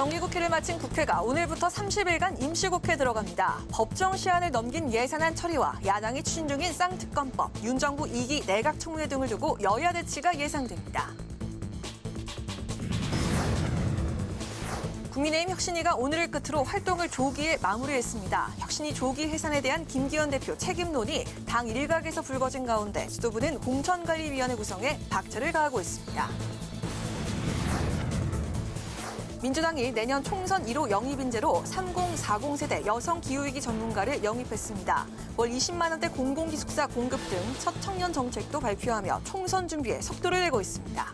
정기국회를 마친 국회가 오늘부터 30일간 임시국회 들어갑니다. 법정 시한을 넘긴 예산안 처리와 야당이 추진 중인 쌍특검법, 윤 정부 2기 내각청문회 등을 두고 여야 대치가 예상됩니다. 국민의힘 혁신위가 오늘을 끝으로 활동을 조기에 마무리했습니다. 혁신위 조기 해산에 대한 김기현 대표 책임론이 당 일각에서 불거진 가운데 지도부는 공천관리위원회 구성에 박차를 가하고 있습니다. 민주당이 내년 총선 1호 영입인재로 3040 세대 여성 기후위기 전문가를 영입했습니다. 월 20만 원대 공공기숙사 공급 등 첫 청년 정책도 발표하며 총선 준비에 속도를 내고 있습니다.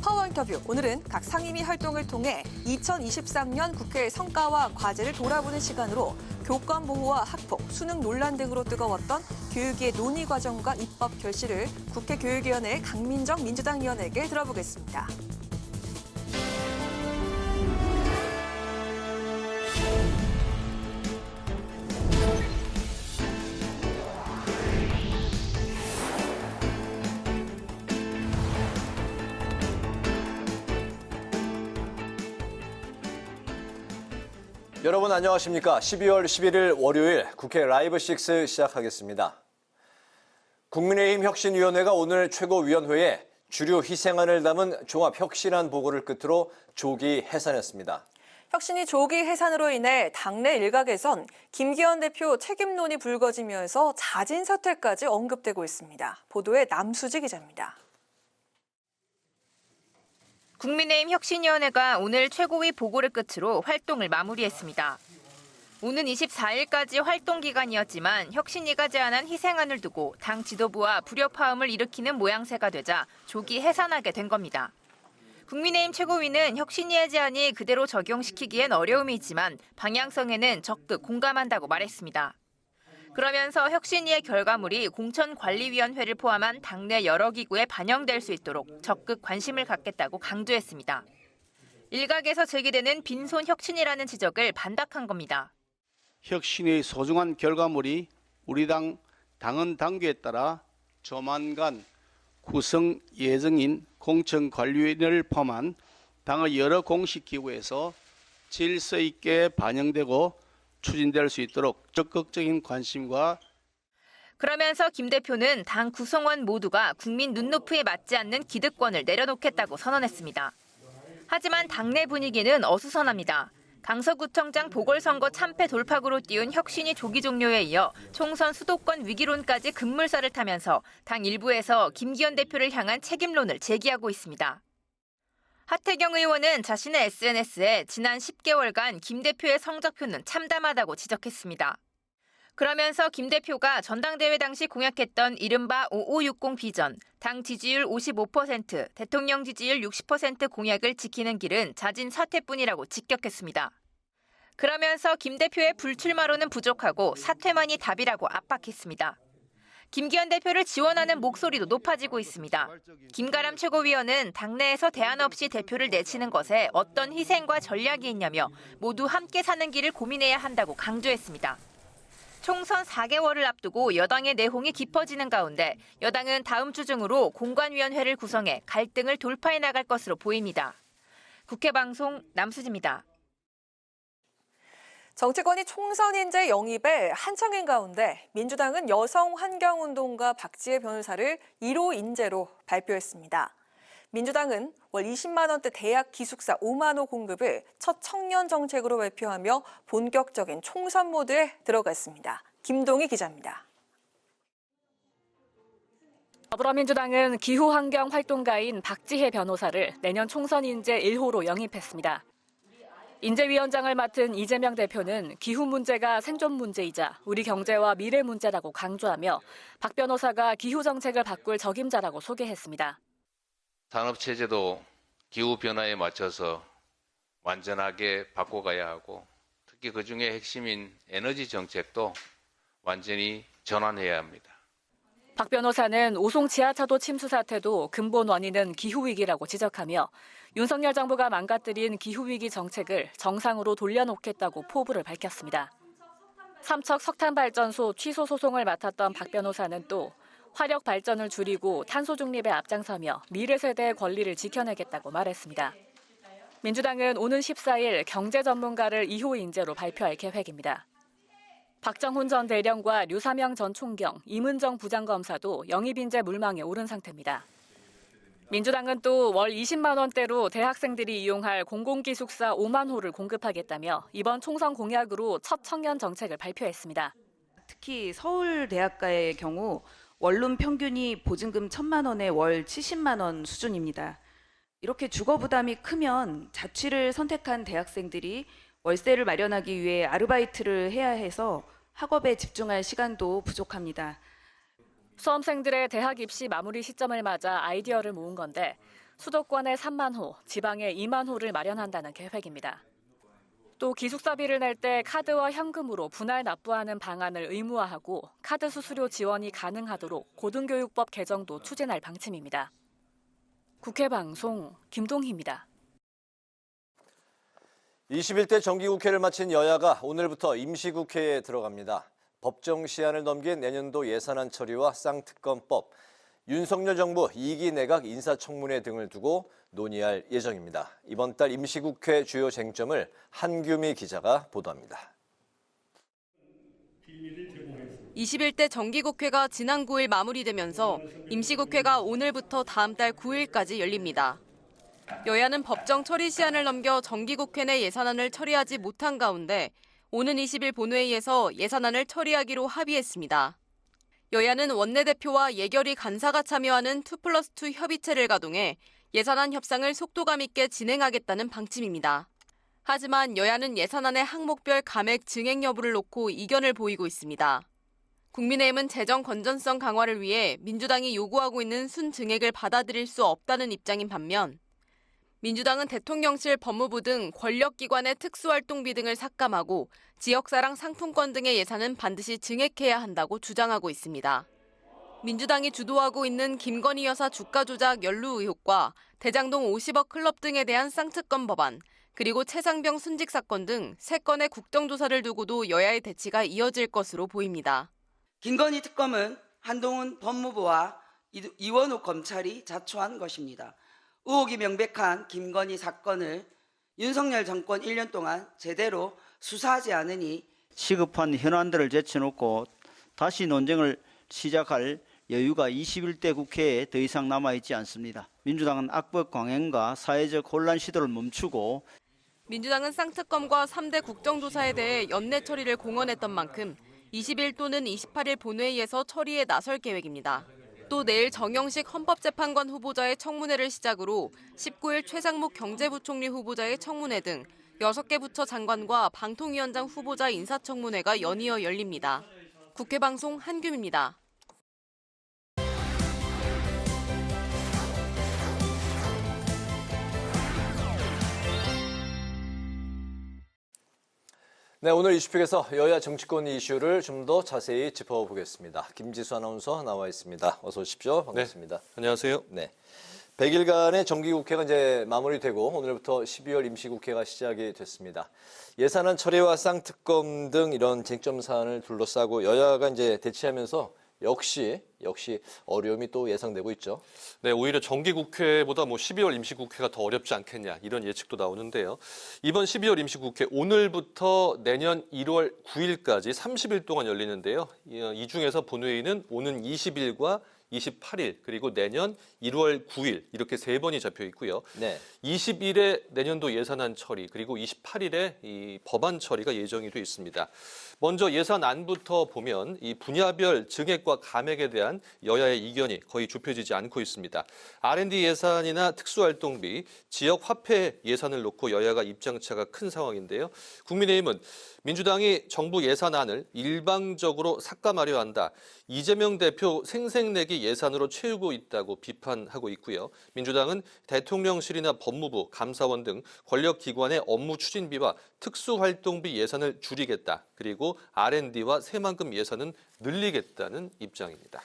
파워 인터뷰, 오늘은 각 상임위 활동을 통해 2023년 국회의 성과와 과제를 돌아보는 시간으로 교권 보호와 학폭, 수능 논란 등으로 뜨거웠던 교육의 논의 과정과 입법 결실을 국회 교육위원회 강민정 민주당 의원에게 들어보겠습니다. 여러분 안녕하십니까? 12월 11일 월요일 국회 라이브 6 시작하겠습니다. 국민의힘 혁신위원회가 오늘 최고위원회에 주류 희생안을 담은 종합혁신안 보고를 끝으로 조기 해산했습니다. 혁신이 조기 해산으로 인해 당내 일각에선 김기현 대표 책임론이 불거지면서 자진 사퇴까지 언급되고 있습니다. 보도에 남수지 기자입니다. 국민의힘 혁신위원회가 오늘 최고위 보고를 끝으로 활동을 마무리했습니다. 오는 24일까지 활동 기간이었지만 혁신위가 제안한 희생안을 두고 당 지도부와 불협화음을 일으키는 모양새가 되자 조기 해산하게 된 겁니다. 국민의힘 최고위는 혁신위의 제안이 그대로 적용시키기엔 어려움이 있지만 방향성에는 적극 공감한다고 말했습니다. 그러면서 혁신위의 결과물이 공천관리위원회를 포함한 당내 여러 기구에 반영될 수 있도록 적극 관심을 갖겠다고 강조했습니다. 일각에서 제기되는 빈손 혁신이라는 지적을 반박한 겁니다. 혁신의 소중한 결과물이 우리 당은 당규에 따라 조만간 구성 예정인 공천관리위원회를 포함한 당의 여러 공식기구에서 질서 있게 반영되고 추진될 수 있도록 적극적인 관심과 그러면서 김 대표는 당 구성원 모두가 국민 눈높이에 맞지 않는 기득권을 내려놓겠다고 선언했습니다. 하지만 당내 분위기는 어수선합니다. 강서구청장 보궐선거 참패 돌파구로 띄운 혁신이 조기 종료에 이어 총선 수도권 위기론까지 급물살을 타면서 당 일부에서 김기현 대표를 향한 책임론을 제기하고 있습니다. 하태경 의원은 자신의 SNS에 지난 10개월간 김 대표의 성적표는 참담하다고 지적했습니다. 그러면서 김 대표가 전당대회 당시 공약했던 이른바 5560 비전, 당 지지율 55%, 대통령 지지율 60% 공약을 지키는 길은 자진 사퇴뿐이라고 직격했습니다. 그러면서 김 대표의 불출마로는 부족하고 사퇴만이 답이라고 압박했습니다. 김기현 대표를 지원하는 목소리도 높아지고 있습니다. 김가람 최고위원은 당내에서 대안 없이 대표를 내치는 것에 어떤 희생과 전략이 있냐며 모두 함께 사는 길을 고민해야 한다고 강조했습니다. 총선 4개월을 앞두고 여당의 내홍이 깊어지는 가운데 여당은 다음 주 중으로 공관위원회를 구성해 갈등을 돌파해 나갈 것으로 보입니다. 국회 방송 남수지입니다. 정치권이 총선 인재 영입에 한창인 가운데 민주당은 여성 환경운동가 박지혜 변호사를 1호 인재로 발표했습니다. 민주당은 월 20만 원대 대학 기숙사 5만 호 공급을 첫 청년 정책으로 발표하며 본격적인 총선 모드에 들어갔습니다. 김동희 기자입니다. 더불어민주당은 기후환경 활동가인 박지혜 변호사를 내년 총선 인재 1호로 영입했습니다. 인재위원장을 맡은 이재명 대표는 기후 문제가 생존 문제이자 우리 경제와 미래 문제라고 강조하며 박 변호사가 기후 정책을 바꿀 적임자라고 소개했습니다. 산업체제도 기후변화에 맞춰서 완전하게 바꿔가야 하고 특히 그중에 핵심인 에너지 정책도 완전히 전환해야 합니다. 박 변호사는 오송 지하차도 침수 사태도 근본 원인은 기후위기라고 지적하며 윤석열 정부가 망가뜨린 기후위기 정책을 정상으로 돌려놓겠다고 포부를 밝혔습니다. 삼척 석탄발전소 취소 소송을 맡았던 박 변호사는 또 화력 발전을 줄이고 탄소 중립에 앞장서며 미래 세대의 권리를 지켜내겠다고 말했습니다. 민주당은 오는 14일 경제 전문가를 2호 인재로 발표할 계획입니다. 박정훈 전 대령과 류사명 전 총경, 임은정 부장검사도 영입 인재 물망에 오른 상태입니다. 민주당은 또 월 20만 원대로 대학생들이 이용할 공공기숙사 5만 호를 공급하겠다며 이번 총선 공약으로 첫 청년 정책을 발표했습니다. 특히 서울대학가의 경우 원룸 평균이 보증금 1,000만 원에 월 70만 원 수준입니다. 이렇게 주거 부담이 크면 자취를 선택한 대학생들이 월세를 마련하기 위해 아르바이트를 해야 해서 학업에 집중할 시간도 부족합니다. 수험생들의 대학 입시 마무리 시점을 맞아 아이디어를 모은 건데 수도권에 3만 호, 지방에 2만 호를 마련한다는 계획입니다. 또 기숙사비를 낼 때 카드와 현금으로 분할 납부하는 방안을 의무화하고 카드 수수료 지원이 가능하도록 고등교육법 개정도 추진할 방침입니다. 국회 방송 김동희입니다. 21대 정기국회를 마친 여야가 오늘부터 임시국회에 들어갑니다. 법정 시한을 넘긴 내년도 예산안 처리와 쌍특검법, 윤석열 정부 2기 내각 인사청문회 등을 두고 논의할 예정입니다. 이번 달 임시국회 주요 쟁점을 한규미 기자가 보도합니다. 21대 정기국회가 지난 9일 마무리되면서 임시국회가 오늘부터 다음 달 9일까지 열립니다. 여야는 법정 처리 시한을 넘겨 정기국회 내 예산안을 처리하지 못한 가운데 오는 20일 본회의에서 예산안을 처리하기로 합의했습니다. 여야는 원내대표와 예결위 간사가 참여하는 2+2 협의체를 가동해 예산안 협상을 속도감 있게 진행하겠다는 방침입니다. 하지만 여야는 예산안의 항목별 감액 증액 여부를 놓고 이견을 보이고 있습니다. 국민의힘은 재정 건전성 강화를 위해 민주당이 요구하고 있는 순증액을 받아들일 수 없다는 입장인 반면 민주당은 대통령실, 법무부 등 권력기관의 특수활동비 등을 삭감하고 지역사랑 상품권 등의 예산은 반드시 증액해야 한다고 주장하고 있습니다. 민주당이 주도하고 있는 김건희 여사 주가 조작 연루 의혹과 대장동 50억 클럽 등에 대한 쌍특검 법안, 그리고 최상병 순직 사건 등 3건의 국정조사를 두고도 여야의 대치가 이어질 것으로 보입니다. 김건희 특검은 한동훈 법무부와 이원욱 검찰이 자초한 것입니다. 의혹이 명백한 김건희 사건을 윤석열 정권 1년 동안 제대로 수사하지 않으니 시급한 현안들을 제쳐놓고 다시 논쟁을 시작할 여유가 21대 국회에 더 이상 남아있지 않습니다. 민주당은 악법 강행과 사회적 혼란 시도를 멈추고 민주당은 쌍특검과 3대 국정조사에 대해 연내 처리를 공언했던 만큼 20일 또는 28일 본회의에서 처리에 나설 계획입니다. 또 내일 정영식 헌법재판관 후보자의 청문회를 시작으로 19일 최상목 경제부총리 후보자의 청문회 등 6개 부처 장관과 방통위원장 후보자 인사청문회가 연이어 열립니다. 국회 방송 한규미입니다. 네, 오늘 이슈픽에서 여야 정치권 이슈를 좀 더 자세히 짚어보겠습니다. 김지수 아나운서 나와 있습니다. 어서 오십시오. 반갑습니다. 네, 안녕하세요. 네, 100일간의 정기국회가 이제 마무리되고 오늘부터 12월 임시국회가 시작이 됐습니다. 예산안 처리와 쌍특검 등 이런 쟁점 사안을 둘러싸고 여야가 이제 대치하면서 역시 어려움이 또 예상되고 있죠. 네, 오히려 정기국회보다 12월 임시국회가 더 어렵지 않겠냐 이런 예측도 나오는데요. 이번 12월 임시국회 오늘부터 내년 1월 9일까지 30일 동안 열리는데요. 이 중에서 본회의는 오는 20일과 28일 그리고 내년 1월 9일 이렇게 3번이 잡혀 있고요. 네. 20일에 내년도 예산안 처리 그리고 28일에 이 법안 처리가 예정이 돼 있습니다. 먼저 예산안부터 보면 이 분야별 증액과 감액에 대한 여야의 이견이 거의 좁혀지지 않고 있습니다. R&D 예산이나 특수활동비, 지역화폐 예산을 놓고 여야가 입장차가 큰 상황인데요. 국민의힘은 민주당이 정부 예산안을 일방적으로 삭감하려 한다. 이재명 대표 생색내기 예산으로 채우고 있다고 비판하고 있고요. 민주당은 대통령실이나 법무부, 감사원 등 권력기관의 업무 추진비와 특수활동비 예산을 줄이겠다. 그리고 R&D와 새만금 예산은 늘리겠다는 입장입니다.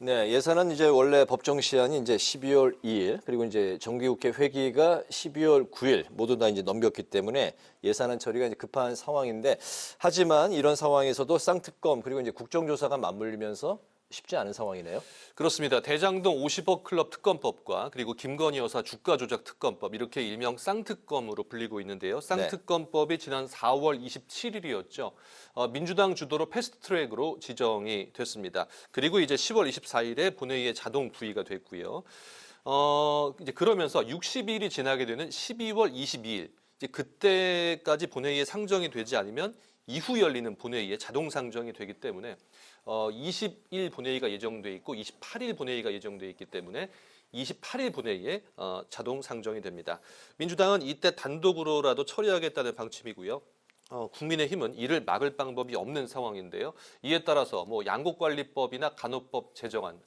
네, 예산은 이제 원래 법정 시한이 이제 12월 2일 그리고 이제 정기국회 회기가 12월 9일 모두 다 이제 넘겼기 때문에 예산안 처리가 이제 급한 상황인데 하지만 이런 상황에서도 쌍특검 그리고 이제 국정조사가 맞물리면서 쉽지 않은 상황이네요. 그렇습니다. 대장동 50억 클럽 특검법과 그리고 김건희 여사 주가 조작 특검법 이렇게 일명 쌍특검으로 불리고 있는데요. 쌍특검법이 지난 4월 27일이었죠. 민주당 주도로 패스트트랙으로 지정이 됐습니다. 그리고 이제 10월 24일에 본회의에 자동 부의가 됐고요. 이제 그러면서 60일이 지나게 되는 12월 22일 이제 그때까지 본회의에 상정이 되지 않으면 이후 열리는 본회의에 자동 상정이 되기 때문에 20일 본회의가 예정돼 있고 28일 본회의가 예정돼 있기 때문에 28일 본회의에 자동 상정이 됩니다. 민주당은 이때 단독으로라도 처리하겠다는 방침이고요. 국민의힘은 이를 막을 방법이 없는 상황인데요. 이에 따라서 뭐 양곡관리법이나 간호법 제정안,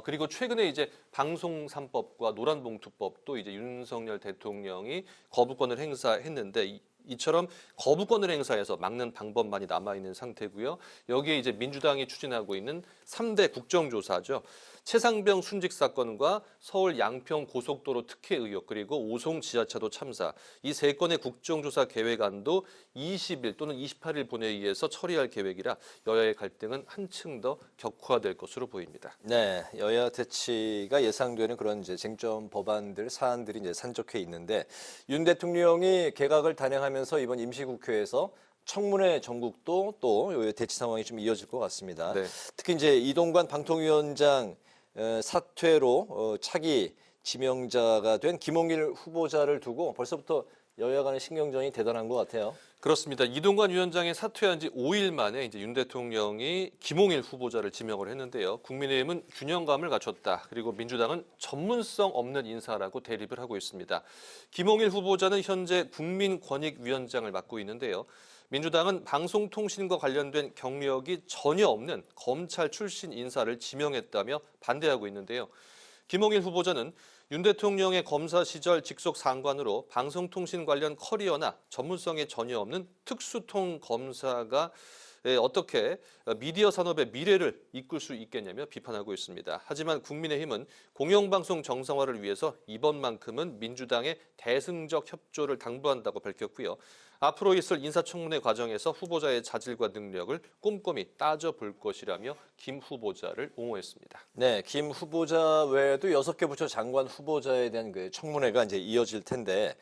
그리고 최근에 이제 방송 3법과 노란봉투법도 이제 윤석열 대통령이 거부권을 행사했는데 이처럼 거부권을 행사해서 막는 방법만이 남아있는 상태고요. 여기에 이제 민주당이 추진하고 있는 3대 국정조사죠. 최상병 순직 사건과 서울 양평 고속도로 특혜 의혹 그리고 오송 지하차도 참사 이 3건의 국정조사 계획안도 20일 또는 28일 본회의에서 처리할 계획이라 여야의 갈등은 한층 더 격화될 것으로 보입니다. 네, 여야 대치가 예상되는 그런 이제 쟁점 법안들, 사안들이 이제 산적해 있는데 윤 대통령이 개각을 단행하면서 이번 임시국회에서 청문회 전국도 또 대치 상황이 좀 이어질 것 같습니다. 네. 특히 이제 이동관 방통위원장 사퇴로 차기 지명자가 된 김홍일 후보자를 두고 벌써부터 여야 간의 신경전이 대단한 것 같아요. 그렇습니다. 이동관 위원장이 사퇴한 지 5일 만에 이제 윤 대통령이 김홍일 후보자를 지명을 했는데요. 국민의힘은 균형감을 갖췄다. 그리고 민주당은 전문성 없는 인사라고 대립을 하고 있습니다. 김홍일 후보자는 현재 국민권익위원장을 맡고 있는데요. 민주당은 방송통신과 관련된 경력이 전혀 없는 검찰 출신 인사를 지명했다며 반대하고 있는데요. 김홍일 후보자는 윤 대통령의 검사 시절 직속 상관으로 방송통신 관련 커리어나 전문성이 전혀 없는 특수통 검사가 어떻게 미디어 산업의 미래를 이끌 수 있겠냐며 비판하고 있습니다. 하지만 국민의힘은 공영방송 정상화를 위해서 이번만큼은 민주당의 대승적 협조를 당부한다고 밝혔고요. 앞으로 있을 인사청문회 과정에서 후보자의 자질과 능력을 꼼꼼히 따져볼 것이라며 김 후보자를 옹호했습니다. 네, 김 후보자 외에도 6개 부처 장관 후보자에 대한 그 청문회가 이제 이어질 텐데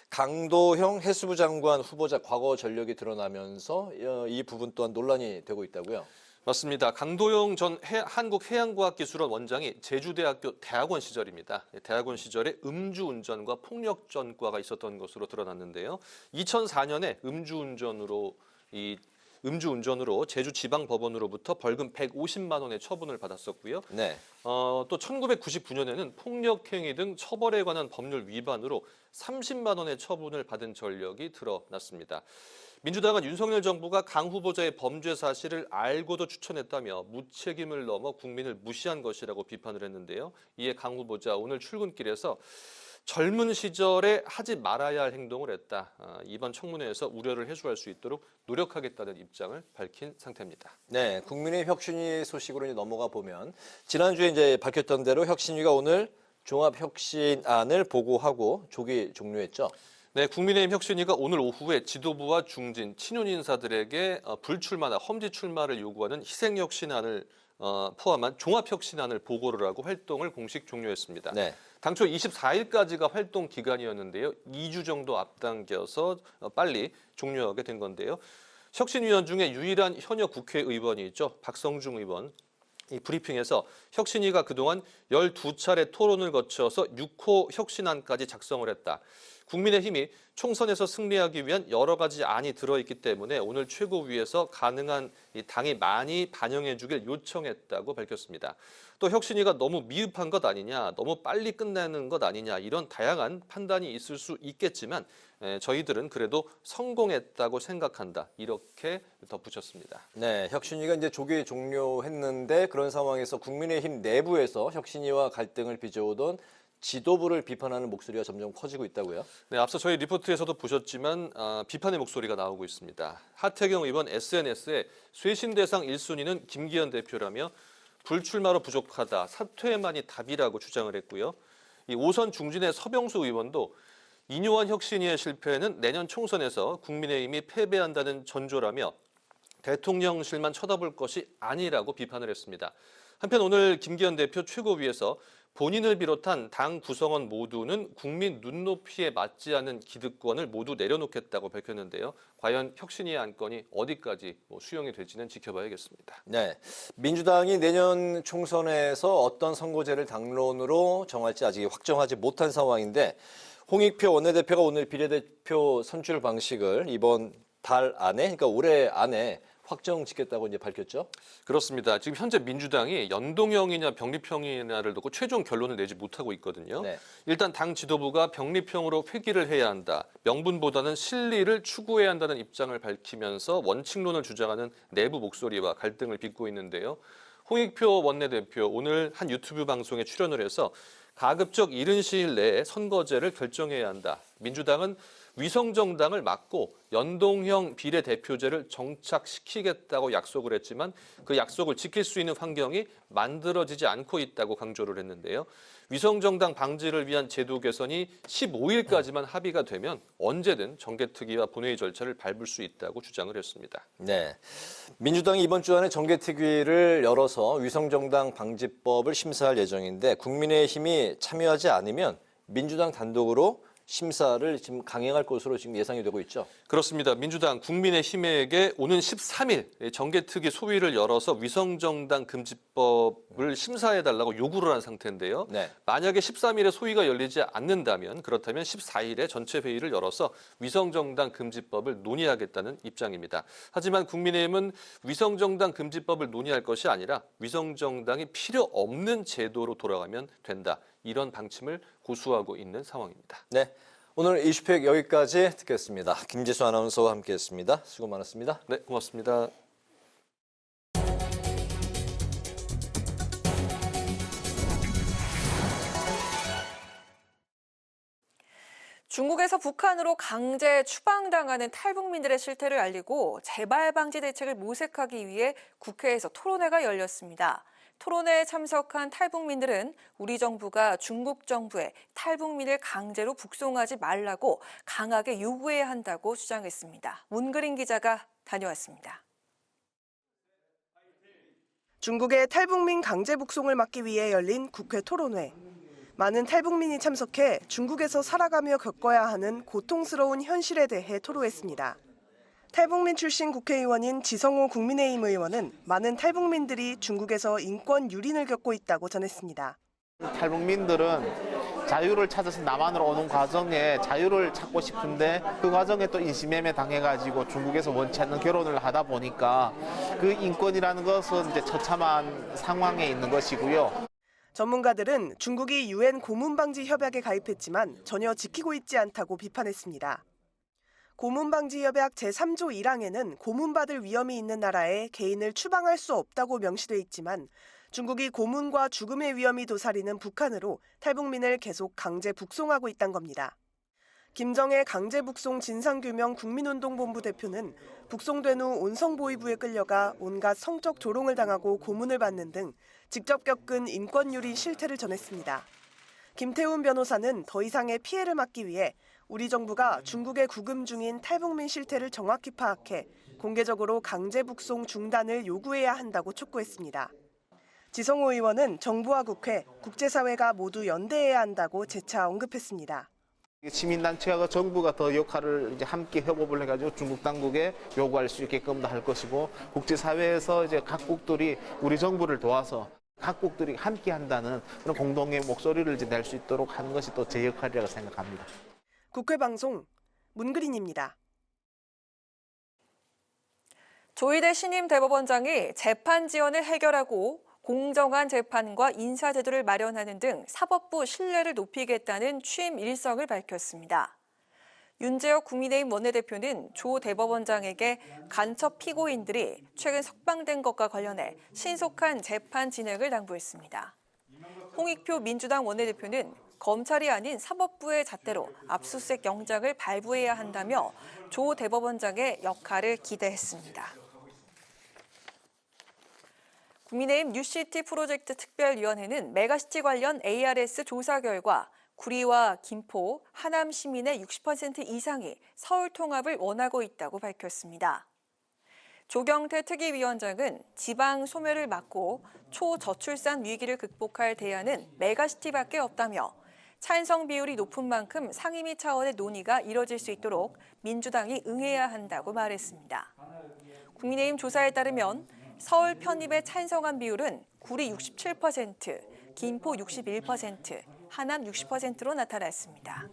강도형 해수부 장관 후보자 과거 전력이 드러나면서 이 부분 또한 논란이 되고 있다고요? 맞습니다. 강도영 전 한국해양과학기술원 원장이 제주대학교 대학원 시절입니다. 대학원 시절에 음주운전과 폭력전과가 있었던 것으로 드러났는데요. 2004년에 음주운전으로 제주지방법원으로부터 벌금 150만 원의 처분을 받았었고요. 네. 또 1999년에는 폭력행위 등 처벌에 관한 법률 위반으로 30만 원의 처분을 받은 전력이 드러났습니다. 민주당은 윤석열 정부가 강 후보자의 범죄 사실을 알고도 추천했다며 무책임을 넘어 국민을 무시한 것이라고 비판을 했는데요. 이에 강 후보자 오늘 출근길에서 젊은 시절에 하지 말아야 할 행동을 했다. 이번 청문회에서 우려를 해소할 수 있도록 노력하겠다는 입장을 밝힌 상태입니다. 네, 국민의힘 혁신위 소식으로 이제 넘어가 보면 지난주에 이제 밝혔던 대로 혁신위가 오늘 종합혁신안을 보고하고 조기 종료했죠. 네, 국민의힘 혁신위가 오늘 오후에 지도부와 중진, 친윤 인사들에게 불출마나 험지 출마를 요구하는 희생혁신안을 포함한 종합혁신안을 보고를 하고 활동을 공식 종료했습니다. 네. 당초 24일까지가 활동 기간이었는데요. 2주 정도 앞당겨서 빨리 종료하게 된 건데요. 혁신위원 중에 유일한 현역 국회의원이 있죠. 박성중 의원. 이 브리핑에서 혁신위가 그동안 12차례 토론을 거쳐서 6호 혁신안까지 작성을 했다. 국민의힘이 총선에서 승리하기 위한 여러 가지 안이 들어있기 때문에 오늘 최고위에서 가능한 당이 많이 반영해 주길 요청했다고 밝혔습니다. 또 혁신위가 너무 미흡한 것 아니냐, 너무 빨리 끝내는 것 아니냐 이런 다양한 판단이 있을 수 있겠지만 저희들은 그래도 성공했다고 생각한다. 이렇게 덧붙였습니다. 네, 혁신위가 이제 조기 종료했는데 그런 상황에서 국민의힘 내부에서 혁신위와 갈등을 빚어오던 지도부를 비판하는 목소리가 점점 커지고 있다고요? 네, 앞서 저희 리포트에서도 보셨지만 비판의 목소리가 나오고 있습니다. 하태경 의원 SNS에 쇄신 대상 1순위는 김기현 대표라며 불출마로 부족하다, 사퇴만이 답이라고 주장을 했고요. 이 5선 중진의 서병수 의원도 이뇨한 혁신위의 실패는 내년 총선에서 국민의힘이 패배한다는 전조라며 대통령실만 쳐다볼 것이 아니라고 비판을 했습니다. 한편 오늘 김기현 대표 최고위에서 본인을 비롯한 당 구성원 모두는 국민 눈높이에 맞지 않는 기득권을 모두 내려놓겠다고 밝혔는데요. 과연 혁신위의 안건이 어디까지 수용이 될지는 지켜봐야겠습니다. 네, 민주당이 내년 총선에서 어떤 선거제를 당론으로 정할지 아직 확정하지 못한 상황인데 홍익표 원내대표가 오늘 비례대표 선출 방식을 이번 달 안에, 그러니까 올해 안에 확정 짓겠다고 이제 밝혔죠? 그렇습니다. 지금 현재 민주당이 연동형이냐 병립형이냐를 놓고 최종 결론을 내지 못하고 있거든요. 네. 일단 당 지도부가 병립형으로 회귀를 해야 한다. 명분보다는 실리를 추구해야 한다는 입장을 밝히면서 원칙론을 주장하는 내부 목소리와 갈등을 빚고 있는데요. 홍익표 원내대표 오늘 한 유튜브 방송에 출연을 해서 가급적 이른 시일 내에 선거제를 결정해야 한다. 민주당은 위성정당을 막고 연동형 비례대표제를 정착시키겠다고 약속을 했지만 그 약속을 지킬 수 있는 환경이 만들어지지 않고 있다고 강조를 했는데요. 위성정당 방지를 위한 제도 개선이 15일까지만 합의가 되면 언제든 정개특위와 본회의 절차를 밟을 수 있다고 주장을 했습니다. 네, 민주당이 이번 주 안에 정개특위를 열어서 위성정당 방지법을 심사할 예정인데 국민의힘이 참여하지 않으면 민주당 단독으로 심사를 지금 강행할 것으로 지금 예상이 되고 있죠. 그렇습니다. 민주당 국민의힘에게 오는 13일 정개특위 소위를 열어서 위성정당 금지법을 심사해달라고 요구를 한 상태인데요. 네. 만약에 13일에 소위가 열리지 않는다면 그렇다면 14일에 전체 회의를 열어서 위성정당 금지법을 논의하겠다는 입장입니다. 하지만 국민의힘은 위성정당 금지법을 논의할 것이 아니라 위성정당이 필요 없는 제도로 돌아가면 된다. 이런 방침을 고수하고 있는 상황입니다. 네, 오늘 이슈팩 여기까지 듣겠습니다. 김지수 아나운서와 함께했습니다. 수고 많았습니다. 네, 고맙습니다. 중국에서 북한으로 강제 추방당하는 탈북민들의 실태를 알리고 재발 방지 대책을 모색하기 위해 국회에서 토론회가 열렸습니다. 토론회에 참석한 탈북민들은 우리 정부가 중국 정부에 탈북민을 강제로 북송하지 말라고 강하게 요구해야 한다고 주장했습니다. 문그린 기자가 다녀왔습니다. 중국의 탈북민 강제 북송을 막기 위해 열린 국회 토론회. 많은 탈북민이 참석해 중국에서 살아가며 겪어야 하는 고통스러운 현실에 대해 토로했습니다. 탈북민 출신 국회의원인 지성호 국민의힘 의원은 많은 탈북민들이 중국에서 인권 유린을 겪고 있다고 전했습니다. 탈북민들은 자유를 찾아서 남한으로 오는 과정에 자유를 찾고 싶은데 그 과정에 또 인신매매 당해가지고 중국에서 원치 않는 결혼을 하다 보니까 그 인권이라는 것은 이제 처참한 상황에 있는 것이고요. 전문가들은 중국이 유엔 고문방지 협약에 가입했지만 전혀 지키고 있지 않다고 비판했습니다. 고문방지 협약 제3조 1항에는 고문받을 위험이 있는 나라에 개인을 추방할 수 없다고 명시돼 있지만 중국이 고문과 죽음의 위험이 도사리는 북한으로 탈북민을 계속 강제 북송하고 있다는 겁니다. 김정혜 강제 북송 진상규명 국민운동본부 대표는 북송된 후 온성보위부에 끌려가 온갖 성적 조롱을 당하고 고문을 받는 등 직접 겪은 인권유린 실태를 전했습니다. 김태훈 변호사는 더 이상의 피해를 막기 위해 우리 정부가 중국에 구금 중인 탈북민 실태를 정확히 파악해 공개적으로 강제 북송 중단을 요구해야 한다고 촉구했습니다. 지성호 의원은 정부와 국회, 국제사회가 모두 연대해야 한다고 재차 언급했습니다. 시민단체와 정부가 더 역할을 이제 함께 협업을 해가지고 중국 당국에 요구할 수 있게끔 할 것이고 국제사회에서 이제 각국들이 우리 정부를 도와서 각국들이 함께 한다는 그런 공동의 목소리를 이제 낼 수 있도록 하는 것이 또 제 역할이라고 생각합니다. 국회 방송 문그린입니다. 조희대 신임 대법원장이 재판 지연을 해결하고 공정한 재판과 인사제도를 마련하는 등 사법부 신뢰를 높이겠다는 취임 일성을 밝혔습니다. 윤재혁 국민의힘 원내대표는 조 대법원장에게 간첩 피고인들이 최근 석방된 것과 관련해 신속한 재판 진행을 당부했습니다. 홍익표 민주당 원내대표는 검찰이 아닌 사법부의 잣대로 압수수색 영장을 발부해야 한다며 조 대법원장의 역할을 기대했습니다. 국민의힘 뉴시티 프로젝트 특별위원회는 메가시티 관련 ARS 조사 결과 구리와 김포, 하남 시민의 60% 이상이 서울 통합을 원하고 있다고 밝혔습니다. 조경태 특위위원장은 지방 소멸을 막고 초저출산 위기를 극복할 대안은 메가시티밖에 없다며 찬성 비율이 높은 만큼 상임위 차원의 논의가 이뤄질 수 있도록 민주당이 응해야 한다고 말했습니다. 국민의힘 조사에 따르면 서울 편입에 찬성한 비율은 구리 67%, 김포 61%, 하남 60%로 나타났습니다.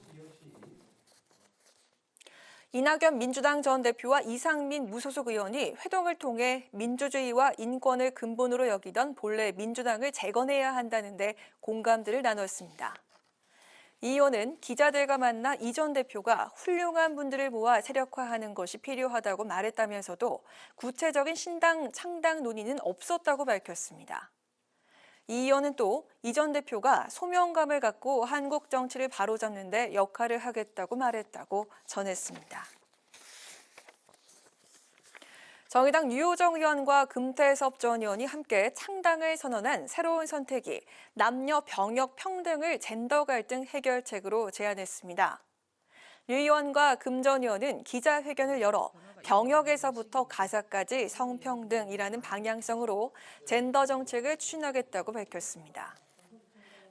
이낙연 민주당 전 대표와 이상민 무소속 의원이 회동을 통해 민주주의와 인권을 근본으로 여기던 본래 민주당을 재건해야 한다는데 공감들을 나눴습니다. 이 의원은 기자들과 만나 이 전 대표가 훌륭한 분들을 모아 세력화하는 것이 필요하다고 말했다면서도 구체적인 신당 창당 논의는 없었다고 밝혔습니다. 이 의원은 또 이 전 대표가 소명감을 갖고 한국 정치를 바로잡는 데 역할을 하겠다고 말했다고 전했습니다. 정의당 유호정 의원과 금태섭 전 의원이 함께 창당을 선언한 새로운 선택이 남녀 병역 평등을 젠더 갈등 해결책으로 제안했습니다. 유 의원과 금 전 의원은 기자회견을 열어 병역에서부터 가사까지 성평등이라는 방향성으로 젠더 정책을 추진하겠다고 밝혔습니다.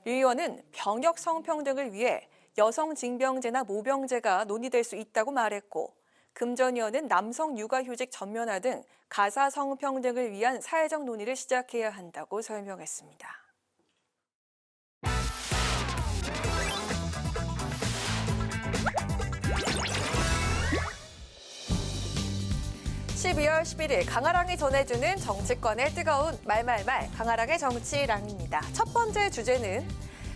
유 의원은 병역 성평등을 위해 여성 징병제나 모병제가 논의될 수 있다고 말했고, 금 전 의원은 남성 육아휴직 전면화 등 가사 성평등을 위한 사회적 논의를 시작해야 한다고 설명했습니다. 12월 11일 강아랑이 전해주는 정치권의 뜨거운 말말말 강아랑의 정치랑입니다. 첫 번째 주제는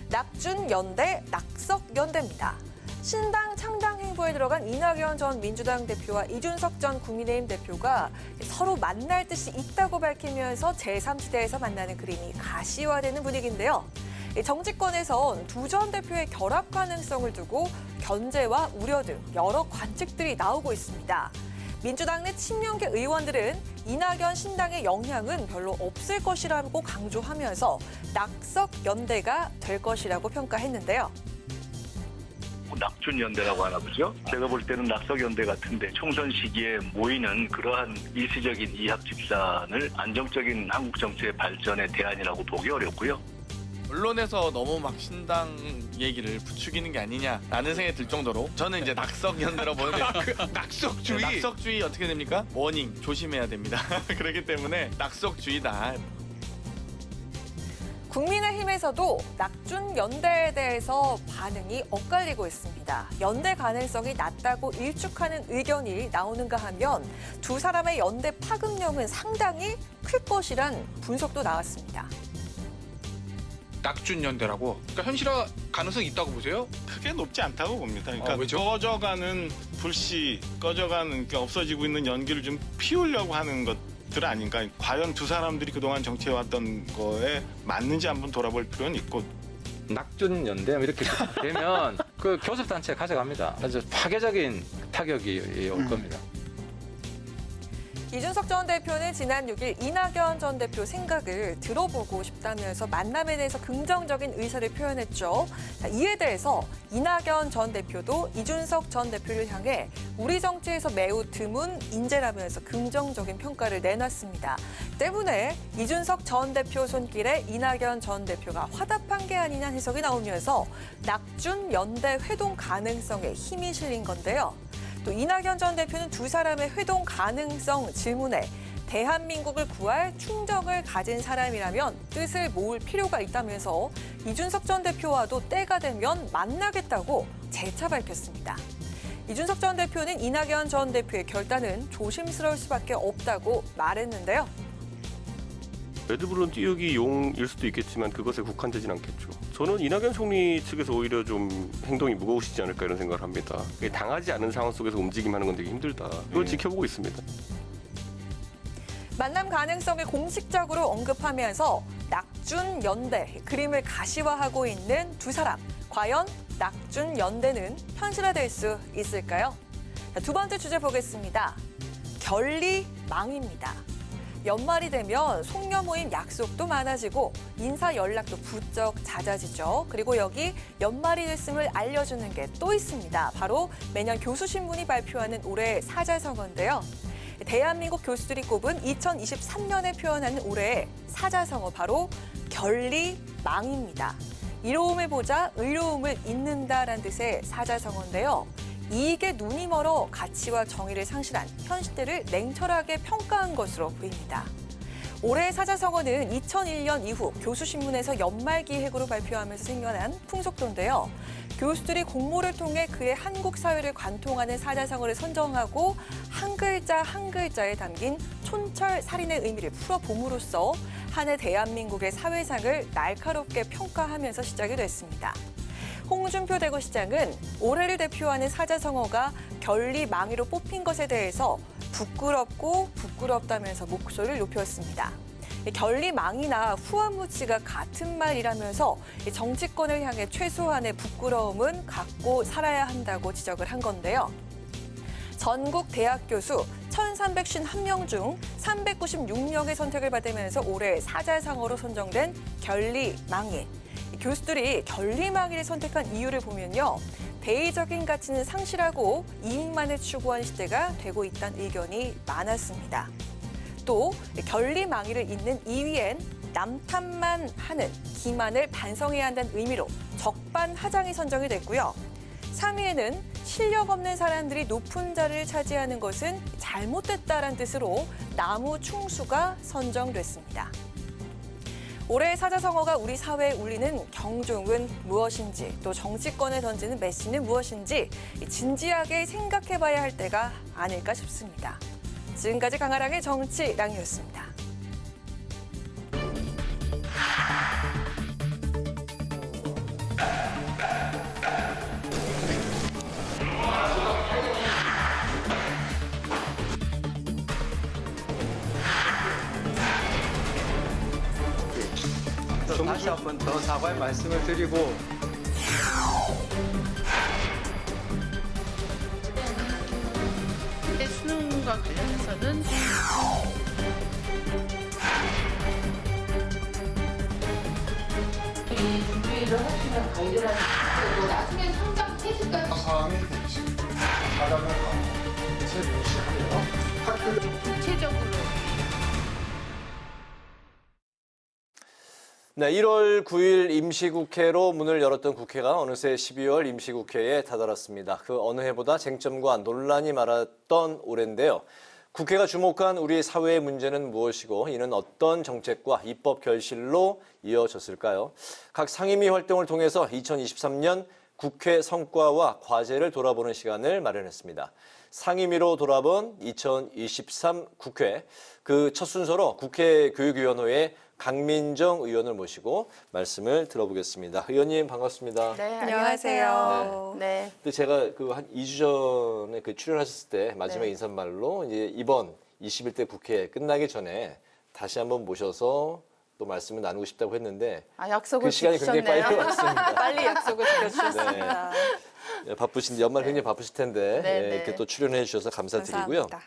낙준연대, 낙석연대입니다. 신당 창당 행보에 들어간 이낙연 전 민주당 대표와 이준석 전 국민의힘 대표가 서로 만날 뜻이 있다고 밝히면서 제3지대에서 만나는 그림이 가시화되는 분위기인데요. 정치권에선 두 전 대표의 결합 가능성을 두고 견제와 우려 등 여러 관측들이 나오고 있습니다. 민주당 내 친명계 의원들은 이낙연 신당의 영향은 별로 없을 것이라고 강조하면서 낙석연대가 될 것이라고 평가했는데요. 낙준연대라고 하나 보죠. 제가 볼 때는 낙석연대 같은데 총선 시기에 모이는 그러한 일시적인 이합 집산을 안정적인 한국 정치의 발전의 대안이라고 보기 어렵고요. 언론에서 너무 막 신당 얘기를 부추기는 게 아니냐라는 생각이 들 정도로 저는 이제 낙석연대라고 보는데 낙석주의? 네, 낙석주의 어떻게 됩니까? 워닝, 조심해야 됩니다. 그렇기 때문에 낙석주의다. 국민의힘에서도 낙준연대에 대해서 반응이 엇갈리고 있습니다. 연대 가능성이 낮다고 일축하는 의견이 나오는가 하면 두 사람의 연대 파급력은 상당히 클 것이란 분석도 나왔습니다. 낙준연대라고? 그러니까 현실화 가능성이 있다고 보세요? 크게 높지 않다고 봅니다. 그러니까 왜죠? 꺼져가는 불씨, 꺼져가는 그러니까 없어지고 있는 연기를 좀 피우려고 하는 것들 아닌가. 과연 두 사람들이 그동안 정치해왔던 거에 맞는지 한번 돌아볼 필요는 있고. 낙준연대 이렇게 되면 그 교섭단체 가져갑니다. 아주 파괴적인 타격이 올 겁니다. 이준석 전 대표는 지난 6일 이낙연 전 대표 생각을 들어보고 싶다면서 만남에 대해서 긍정적인 의사를 표현했죠. 이에 대해서 이낙연 전 대표도 이준석 전 대표를 향해 우리 정치에서 매우 드문 인재라면서 긍정적인 평가를 내놨습니다. 때문에 이준석 전 대표 손길에 이낙연 전 대표가 화답한 게 아니냐는 해석이 나오면서 낙준연대 회동 가능성에 힘이 실린 건데요. 또 이낙연 전 대표는 두 사람의 회동 가능성 질문에 대한민국을 구할 충정을 가진 사람이라면 뜻을 모을 필요가 있다면서 이준석 전 대표와도 때가 되면 만나겠다고 재차 밝혔습니다. 이준석 전 대표는 이낙연 전 대표의 결단은 조심스러울 수밖에 없다고 말했는데요. 레드불론 띄우기 용일 수도 있겠지만 그것에 국한되진 않겠죠. 저는 이낙연 총리 측에서 오히려 좀 행동이 무거우시지 않을까 이런 생각을 합니다. 당하지 않은 상황 속에서 움직임하는 건 되게 힘들다. 이걸 지켜보고 있습니다. 만남 가능성을 공식적으로 언급하면서 낙준연대 그림을 가시화하고 있는 두 사람. 과연 낙준연대는 현실화될 수 있을까요? 두 번째 주제 보겠습니다. 결리망입니다. 연말이 되면 송녀 모임 약속도 많아지고 인사 연락도 부쩍 잦아지죠. 그리고 여기 연말이 됐음을 알려주는 게 또 있습니다. 바로 매년 교수신문이 발표하는 올해 사자성어인데요. 대한민국 교수들이 꼽은 2023년에 표현하는 올해의 사자성어 바로 결리망입니다. 이로움을 보자 의로움을 잇는다라는 뜻의 사자성어인데요. 이익에 눈이 멀어 가치와 정의를 상실한 현 시대를 냉철하게 평가한 것으로 보입니다. 올해의 사자성어는 2001년 이후 교수신문에서 연말기획으로 발표하면서 생겨난 풍속도인데요. 교수들이 공모를 통해 그의 한국 사회를 관통하는 사자성어를 선정하고 한 글자 한 글자에 담긴 촌철살인의 의미를 풀어봄으로써 한 해 대한민국의 사회상을 날카롭게 평가하면서 시작이 됐습니다. 홍준표 대구시장은 올해를 대표하는 사자성어가 결리망이로 뽑힌 것에 대해서 부끄럽고 부끄럽다면서 목소리를 높였습니다. 결리망이나 후한무치가 같은 말이라면서 정치권을 향해 최소한의 부끄러움은 갖고 살아야 한다고 지적을 한 건데요. 전국 대학 교수 1,351명 중 396명의 선택을 받으면서 올해 사자성어로 선정된 결리망이. 교수들이 결리망이를 선택한 이유를 보면요. 대의적인 가치는 상실하고 이익만을 추구한 시대가 되고 있다는 의견이 많았습니다. 또 결리망이를 잇는 2위엔 남탓만 하는 기만을 반성해야 한다는 의미로 적반하장이 선정이 됐고요. 3위에는 실력 없는 사람들이 높은 자리를 차지하는 것은 잘못됐다라는 뜻으로 나무충수가 선정됐습니다. 올해의 사자성어가 우리 사회에 울리는 경종은 무엇인지, 또 정치권에 던지는 메시지는 무엇인지 진지하게 생각해봐야 할 때가 아닐까 싶습니다. 지금까지 강아랑의 정치랑이었습니다. 다시 한 번 더 사과의 말씀을 드리고 수능과 관련해서는 준비를 하시면 가이드라인이 있고 나중에 상장 퇴직까지 사항이 되겠습니다. 사과는 제 명시하고요. 학교 구체적으로 네, 1월 9일 임시국회로 문을 열었던 국회가 어느새 12월 임시국회에 다다랐습니다. 그 어느 해보다 쟁점과 논란이 많았던 올해인데요. 국회가 주목한 우리 사회의 문제는 무엇이고 이는 어떤 정책과 입법 결실로 이어졌을까요? 각 상임위 활동을 통해서 2023년 국회 성과와 과제를 돌아보는 시간을 마련했습니다. 상임위로 돌아본 2023 국회, 그 첫 순서로 국회 교육위원회에 강민정 의원을 모시고 말씀을 들어보겠습니다. 의원님 반갑습니다. 네, 안녕하세요. 네. 근데 제가 그 한 2주 전에 그 출연하셨을 때 마지막 네. 인사말로 이제 이번 21대 국회 끝나기 전에 다시 한번 모셔서 또 말씀을 나누고 싶다고 했는데 약속을 그 시간이 굉장히 빨리 지키셨네요. 왔습니다. 빨리 약속을 지켜주셨습니다. 네, 바쁘신데 연말 굉장히 바쁘실 텐데 네, 예, 네. 이렇게 또 출연해 주셔서 감사드리고요. 감사합니다.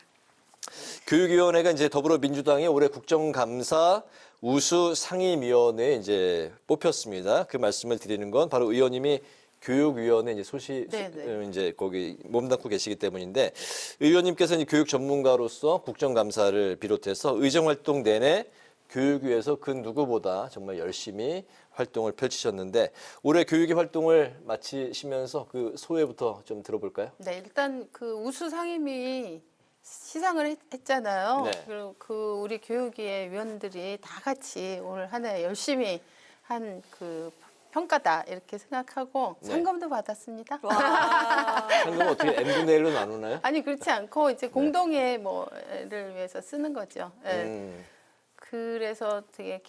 교육위원회가 이제 더불어민주당이 올해 국정감사 우수 상임위원회에 이제 뽑혔습니다. 그 말씀을 드리는 건 바로 의원님이 교육위원회 이제 거기 몸담고 계시기 때문인데 의원님께서는 교육 전문가로서 국정감사를 비롯해서 의정활동 내내 교육위에서 그 누구보다 정말 열심히 활동을 펼치셨는데 올해 교육위 활동을 마치시면서 그 소회부터 좀 들어볼까요? 네, 일단 그 우수 상임위 시상을 했잖아요. 네. 그리고 그 우리 교육위의 위원들이 다 같이 오늘 한 해 열심히 한 그 평가다 이렇게 생각하고 네. 상금도 받았습니다. 상금은 어떻게 n분의 1로 나누나요? 아니 그렇지 않고 이제 공동의 뭐를 위해서 쓰는 거죠. 네. 그래서 되게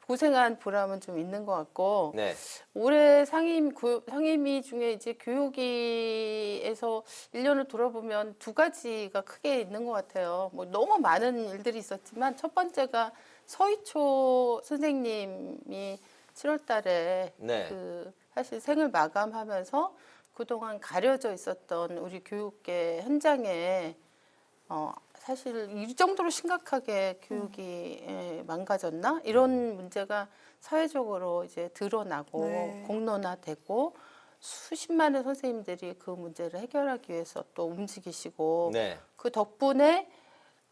고생한 보람은 좀 있는 것 같고 네. 올해 상임위 중에 이제 교육위에서 1년을 돌아보면 두 가지가 크게 있는 것 같아요. 뭐 너무 많은 일들이 있었지만 첫 번째가 서희초 선생님이 7월 달에 네. 그 사실 생을 마감하면서 그동안 가려져 있었던 우리 교육계 현장에 사실 이 정도로 심각하게 교육이 망가졌나? 이런 문제가 사회적으로 이제 드러나고 네. 공론화되고 수십만의 선생님들이 그 문제를 해결하기 위해서 또 움직이시고 네. 그 덕분에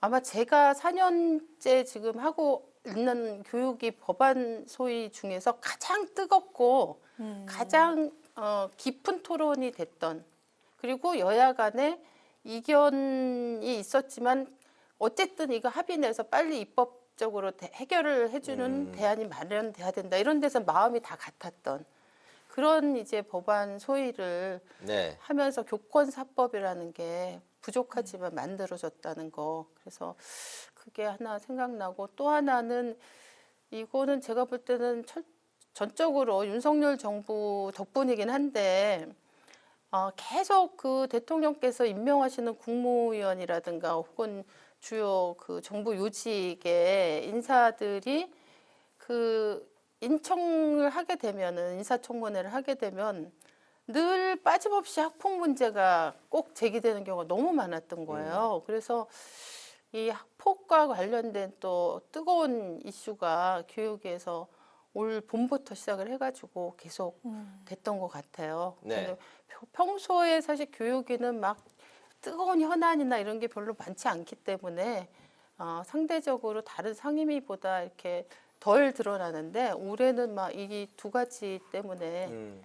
아마 제가 4년째 지금 하고 있는 교육이 법안 소위 중에서 가장 뜨겁고 가장 깊은 토론이 됐던, 그리고 여야 간에 이견이 있었지만 어쨌든 이거 합의 내서 빨리 입법적으로 해결을 해주는 대안이 마련돼야 된다, 이런 데서 마음이 다 같았던 그런 이제 법안 소위를 네. 하면서 교권사법이라는 게 부족하지만 만들어졌다는 거, 그래서 그게 하나 생각나고, 또 하나는 이거는 제가 볼 때는 전적으로 윤석열 정부 덕분이긴 한데 계속 그 대통령께서 임명하시는 국무위원이라든가 혹은 주요 그 정부 요직의 인사들이 그 인청을 하게 되면은, 인사청문회를 하게 되면 늘 빠짐없이 학폭 문제가 꼭 제기되는 경우가 너무 많았던 거예요. 그래서 이 학폭과 관련된 또 뜨거운 이슈가 교육에서 올 봄부터 시작을 해가지고 계속 됐던 것 같아요. 네. 평소에 사실 교육에는 막 뜨거운 현안이나 이런 게 별로 많지 않기 때문에 상대적으로 다른 상임위보다 이렇게 덜 드러나는데, 올해는 막 이 두 가지 때문에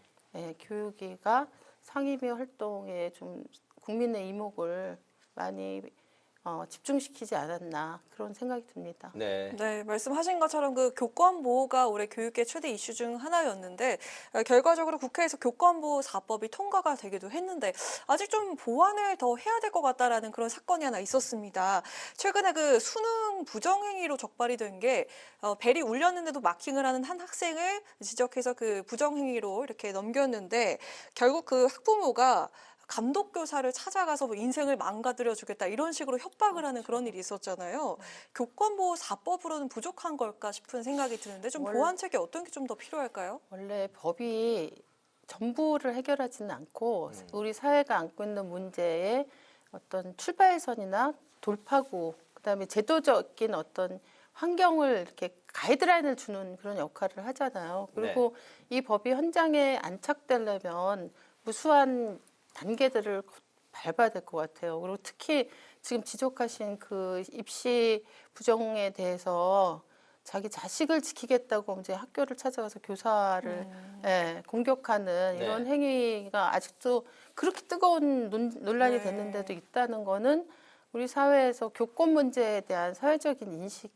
교육위가 상임위 활동에 좀 국민의 이목을 많이 집중시키지 않았나, 그런 생각이 듭니다. 네. 네, 말씀하신 것처럼 그 교권 보호가 올해 교육계 최대 이슈 중 하나였는데, 결과적으로 국회에서 교권보호 4법이 통과가 되기도 했는데 아직 좀 보완을 더 해야 될 것 같다라는 그런 사건이 하나 있었습니다. 최근에 그 수능 부정행위로 적발이 된 게 벨이 울렸는데도 마킹을 하는 한 학생을 지적해서 그 부정행위로 이렇게 넘겼는데, 결국 그 학부모가 감독 교사를 찾아가서 뭐 인생을 망가뜨려 주겠다 이런 식으로 협박을 하는 그런 일이 있었잖아요. 교권보호 4법으로는 부족한 걸까 싶은 생각이 드는데, 좀 보완책이 어떤 게 좀 더 필요할까요? 원래 법이 전부를 해결하지는 않고 우리 사회가 안고 있는 문제의 어떤 출발선이나 돌파구, 그다음에 제도적인 어떤 환경을 이렇게 가이드라인을 주는 그런 역할을 하잖아요. 그리고 이 법이 현장에 안착되려면 무수한 단계들을 밟아야 될 것 같아요. 그리고 특히 지금 지적하신 그 입시 부정에 대해서 자기 자식을 지키겠다고 이제 학교를 찾아가서 교사를 공격하는 이런 행위가 아직도 그렇게 뜨거운 논란이 됐는데도 있다는 거는 우리 사회에서 교권 문제에 대한 사회적인 인식,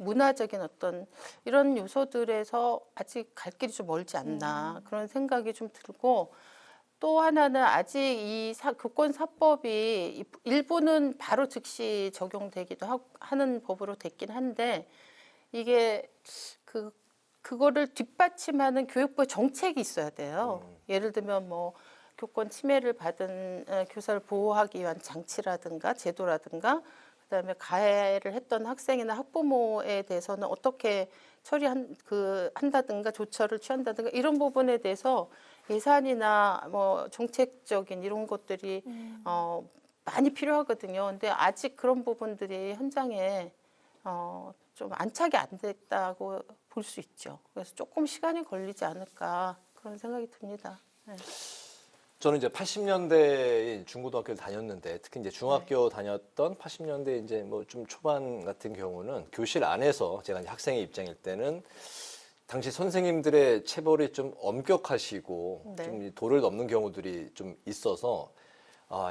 문화적인 어떤 이런 요소들에서 아직 갈 길이 좀 멀지 않나, 그런 생각이 좀 들고, 또 하나는 아직 이 교권사법이 일부는 바로 즉시 적용되기도 하는 법으로 됐긴 한데, 이게 그거를 뒷받침하는 교육부의 정책이 있어야 돼요. 예를 들면 뭐 교권 침해를 받은 교사를 보호하기 위한 장치라든가 제도라든가, 그다음에 가해를 했던 학생이나 학부모에 대해서는 어떻게 한다든가 조처를 취한다든가, 이런 부분에 대해서 예산이나 뭐 정책적인 이런 것들이 많이 필요하거든요. 근데 아직 그런 부분들이 현장에 좀 안착이 안 됐다고 볼 수 있죠. 그래서 조금 시간이 걸리지 않을까, 그런 생각이 듭니다. 네. 저는 이제 80년대에 중고등학교를 다녔는데, 특히 이제 중학교 다녔던 80년대 이제 뭐 좀 초반 같은 경우는 교실 안에서, 제가 이제 학생의 입장일 때는 당시 선생님들의 체벌이 좀 엄격하시고 좀 도를 넘는 경우들이 좀 있어서,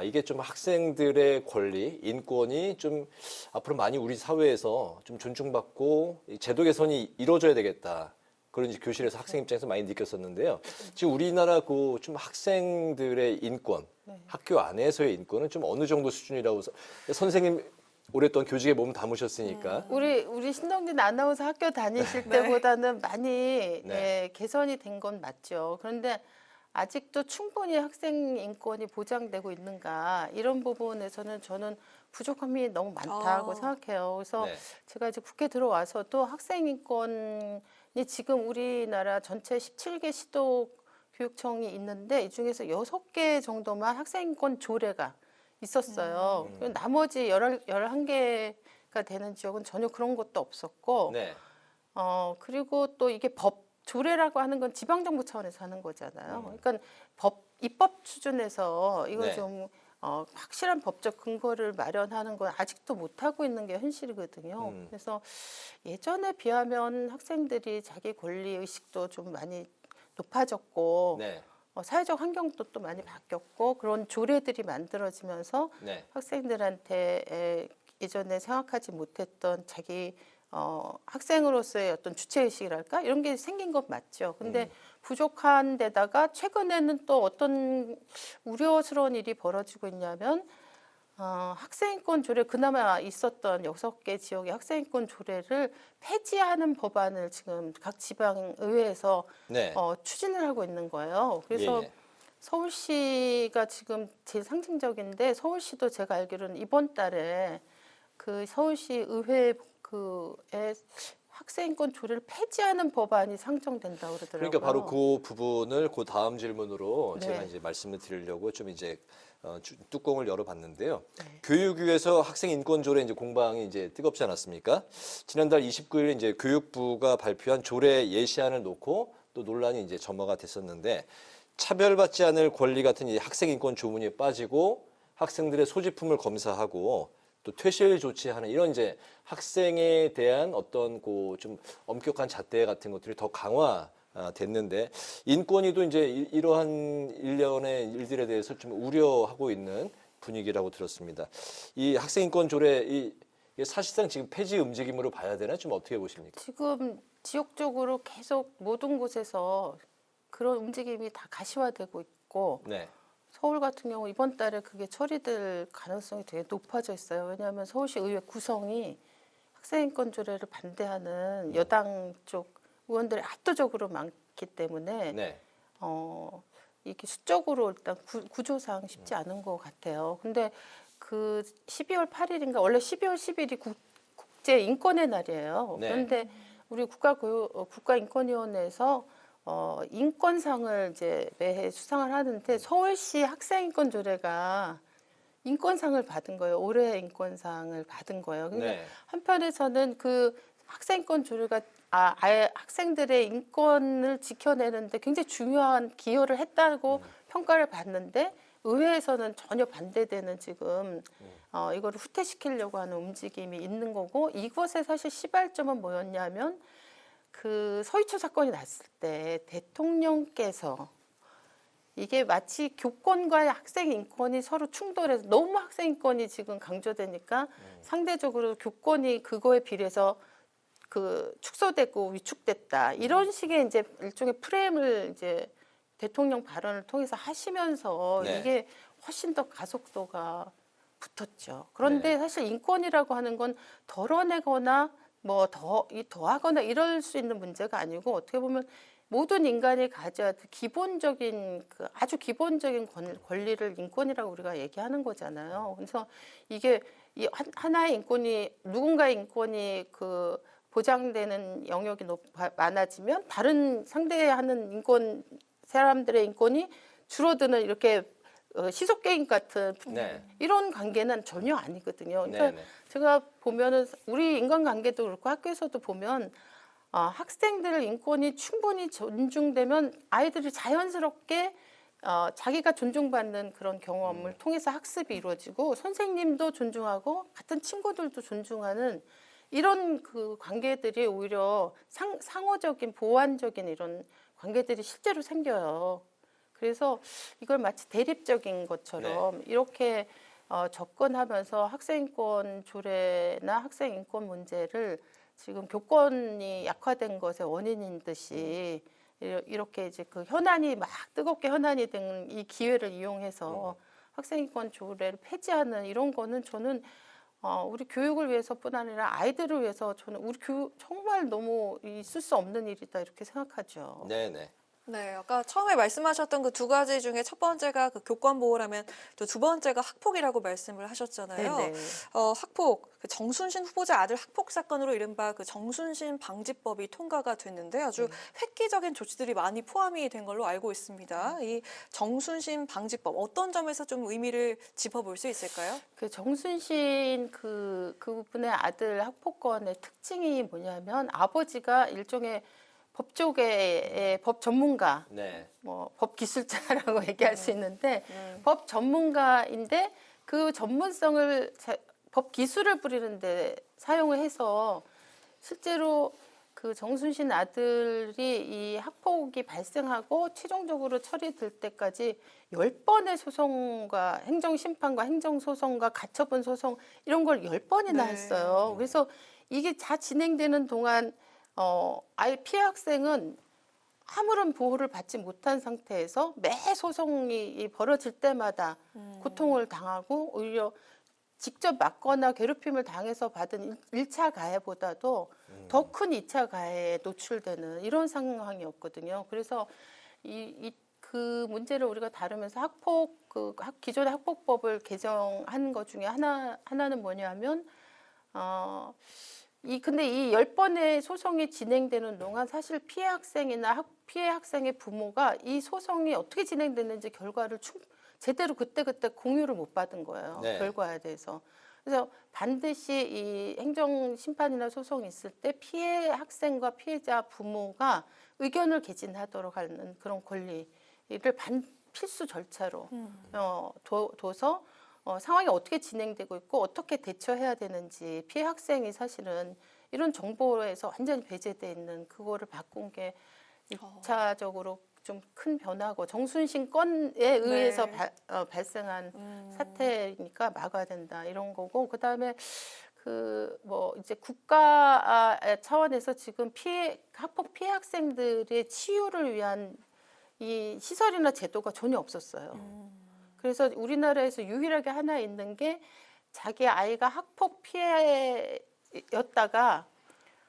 이게 좀 학생들의 권리, 인권이 좀 앞으로 많이 우리 사회에서 좀 존중받고 제도 개선이 이루어져야 되겠다, 그런 이제 교실에서 학생 입장에서 많이 느꼈었는데요. 지금 우리나라 그 좀 학생들의 인권, 학교 안에서의 인권은 좀 어느 정도 수준이라고, 선생님 오랫동안 교직에 몸 담으셨으니까. 우리 신동진 아나운서 학교 다니실 때보다는 많이 개선이 된 건 맞죠. 그런데 아직도 충분히 학생 인권이 보장되고 있는가, 이런 부분에서는 저는 부족함이 너무 많다고 생각해요. 그래서 제가 이제 국회 들어와서도 학생 인권이 지금 우리나라 전체 17개 시도 교육청이 있는데, 이 중에서 6개 정도만 학생 인권 조례가 있었어요. 나머지 11개가 되는 지역은 전혀 그런 것도 없었고, 그리고 또 이게 조례라고 하는 건 지방정부 차원에서 하는 거잖아요. 그러니까 입법 수준에서 이걸 좀 확실한 법적 근거를 마련하는 건 아직도 못하고 있는 게 현실이거든요. 그래서 예전에 비하면 학생들이 자기 권리 의식도 좀 많이 높아졌고 네. 사회적 환경도 또 많이 바뀌었고 그런 조례들이 만들어지면서 네. 학생들한테 예전에 생각하지 못했던 자기 학생으로서의 어떤 주체의식이랄까 이런 게 생긴 건 맞죠. 근데 부족한 데다가 최근에는 또 어떤 우려스러운 일이 벌어지고 있냐면 학생인권 조례 그나마 있었던 6개 지역의 학생인권 조례를 폐지하는 법안을 지금 각 지방의회에서 네. 추진을 하고 있는 거예요. 그래서 예, 예. 서울시가 지금 제일 상징적인데 서울시도 제가 알기로는 이번 달에 그 서울시 의회 그에 학생인권 조례를 폐지하는 법안이 상정된다고 그러더라고요. 그러니까 바로 그 부분을 그 다음 질문으로 네. 제가 이제 말씀을 드리려고 좀 이제 뚜껑을 열어봤는데요. 네. 교육위에서 학생 인권 조례 이제 공방이 이제 뜨겁지 않았습니까? 지난달 29일 이제 교육부가 발표한 조례 예시안을 놓고 또 논란이 이제 점화가 됐었는데 차별받지 않을 권리 같은 이 학생 인권 조문이 빠지고 학생들의 소지품을 검사하고 또 퇴실 조치하는 이런 이제 학생에 대한 어떤 그 좀 엄격한 잣대 같은 것들이 더 강화됐는데 인권위도 이제 이러한 일련의 일들에 대해서 좀 우려하고 있는 분위기라고 들었습니다. 이 학생인권 조례 이게 사실상 지금 폐지 움직임으로 봐야 되나 좀 어떻게 보십니까? 지금 지역적으로 계속 모든 곳에서 그런 움직임이 다 가시화되고 있고 네. 서울 같은 경우 이번 달에 그게 처리될 가능성이 되게 높아져 있어요. 왜냐하면 서울시 의회 구성이 학생인권 조례를 반대하는 여당 쪽 의원들이 압도적으로 많기 때문에 네. 이게 수적으로 일단 구조상 쉽지 않은 것 같아요. 근데 그 12월 8일인가 원래 12월 10일이 국제 인권의 날이에요. 네. 그런데 우리 국가인권위원회에서 인권상을 이제 매해 수상을 하는데 서울시 학생인권 조례가 인권상을 받은 거예요. 올해 인권상을 받은 거예요. 근데 네. 한편에서는 그 학생인권 조례가 아예 학생들의 인권을 지켜내는데 굉장히 중요한 기여를 했다고 평가를 받는데 의회에서는 전혀 반대되는 지금 이거를 후퇴시키려고 하는 움직임이 있는 거고 이것의 사실 시발점은 뭐였냐면 그 서희초 사건이 났을 때 대통령께서 이게 마치 교권과 학생 인권이 서로 충돌해서 너무 학생 인권이 지금 강조되니까 상대적으로 교권이 그거에 비례해서 그 축소되고 위축됐다 이런 식의 이제 일종의 프레임을 이제 대통령 발언을 통해서 하시면서 네. 이게 훨씬 더 가속도가 붙었죠. 그런데 네. 사실 인권이라고 하는 건 덜어내거나 뭐 더하거나 이럴 수 있는 문제가 아니고 어떻게 보면 모든 인간이 가져야 될 기본적인 그 아주 기본적인 권리를 인권이라고 우리가 얘기하는 거잖아요. 그래서 이게 이 하나의 인권이 누군가의 인권이 그 보장되는 영역이 많아지면 다른 상대하는 인권 사람들의 인권이 줄어드는 이렇게 시속 게임 같은 네. 이런 관계는 전혀 아니거든요. 그러니까 네, 네. 제가 보면은 우리 인간관계도 그렇고 학교에서도 보면 학생들 인권이 충분히 존중되면 아이들이 자연스럽게 자기가 존중받는 그런 경험을 통해서 학습이 이루어지고 선생님도 존중하고 같은 친구들도 존중하는 이런 그 관계들이 오히려 상호적인 보완적인 이런 관계들이 실제로 생겨요. 그래서 이걸 마치 대립적인 것처럼 이렇게 접근하면서 학생인권 조례나 학생인권 문제를 지금 교권이 약화된 것의 원인인 듯이 이렇게 이제 그 현안이 막 뜨겁게 현안이 된 이 기회를 이용해서 학생인권 조례를 폐지하는 이런 거는 저는 우리 교육을 위해서뿐 아니라 아이들을 위해서 저는 우리 교육 정말 너무 있을 수 없는 일이다 이렇게 생각하죠. 네네. 네, 아까 처음에 말씀하셨던 그 두 가지 중에 첫 번째가 그 교권 보호라면 또 두 번째가 학폭이라고 말씀을 하셨잖아요. 네네. 학폭, 그 정순신 후보자 아들 학폭 사건으로 이른바 그 정순신 방지법이 통과가 됐는데 아주 획기적인 조치들이 많이 포함이 된 걸로 알고 있습니다. 이 정순신 방지법 어떤 점에서 좀 의미를 짚어볼 수 있을까요? 그 정순신 그분의 아들 학폭건의 특징이 뭐냐면 아버지가 일종의 법조계의 법 전문가, 네. 뭐 법 기술자라고 얘기할 수 있는데 법 전문가인데 그 전문성을 법 기술을 부리는데 사용을 해서 실제로 그 정순신 아들이 이 학폭이 발생하고 최종적으로 처리될 때까지 10번의 소송과 행정심판과 행정소송과 가처분 소송 이런 걸 10번이나 했어요. 그래서 이게 다 진행되는 동안 아예 피해 학생은 아무런 보호를 받지 못한 상태에서 매 소송이 벌어질 때마다 고통을 당하고 오히려 직접 맞거나 괴롭힘을 당해서 받은 1차 가해보다도 더 큰 2차 가해에 노출되는 이런 상황이었거든요. 그래서 그 문제를 우리가 다루면서 기존의 학폭법을 개정한 것 중에 하나는 뭐냐면 근데 이 10번의 소송이 진행되는 동안 사실 피해 학생이나 피해 학생의 부모가 이 소송이 어떻게 진행됐는지 결과를 제대로 그때그때 공유를 못 받은 거예요. 네. 결과에 대해서. 그래서 반드시 이 행정심판이나 소송이 있을 때 피해 학생과 피해자 부모가 의견을 개진하도록 하는 그런 권리를 필수 절차로 둬서 상황이 어떻게 진행되고 있고 어떻게 대처해야 되는지 피해 학생이 사실은 이런 정보에서 완전히 배제돼 있는 그거를 바꾼 게 1차적으로 좀 큰 변화고 정순신 건에 의해서 발생한 사태니까 막아야 된다 이런 거고 그다음에 이제 국가 차원에서 지금 학폭 피해 학생들의 치유를 위한 이 시설이나 제도가 전혀 없었어요. 그래서 우리나라에서 유일하게 하나 있는 게 자기 아이가 학폭 피해였다가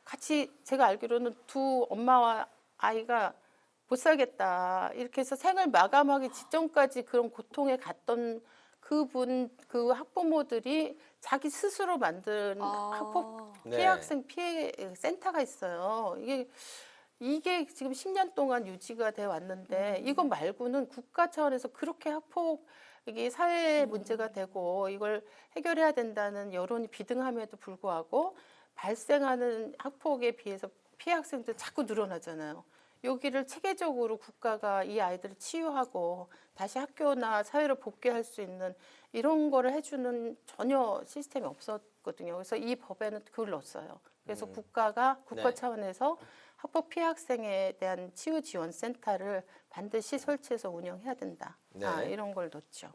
같이 제가 알기로는 두 엄마와 아이가 못 살겠다 이렇게 해서 생을 마감하기 직전까지 그런 고통에 갔던 그 학부모들이 자기 스스로 만든 학폭 피해 학생 피해 센터가 있어요. 이게 지금 10년 동안 유지가 돼 왔는데 이거 말고는 국가 차원에서 그렇게 학폭 이게 사회 문제가 되고 이걸 해결해야 된다는 여론이 비등함에도 불구하고 발생하는 학폭에 비해서 피해 학생들 자꾸 늘어나잖아요. 여기를 체계적으로 국가가 이 아이들을 치유하고 다시 학교나 사회로 복귀할 수 있는 이런 거를 해주는 전혀 시스템이 없었거든요. 그래서 이 법에는 그걸 넣었어요. 그래서 국가 차원에서 학폭 피해 학생에 대한 치유 지원 센터를 반드시 설치해서 운영해야 된다. 이런 걸 넣었죠.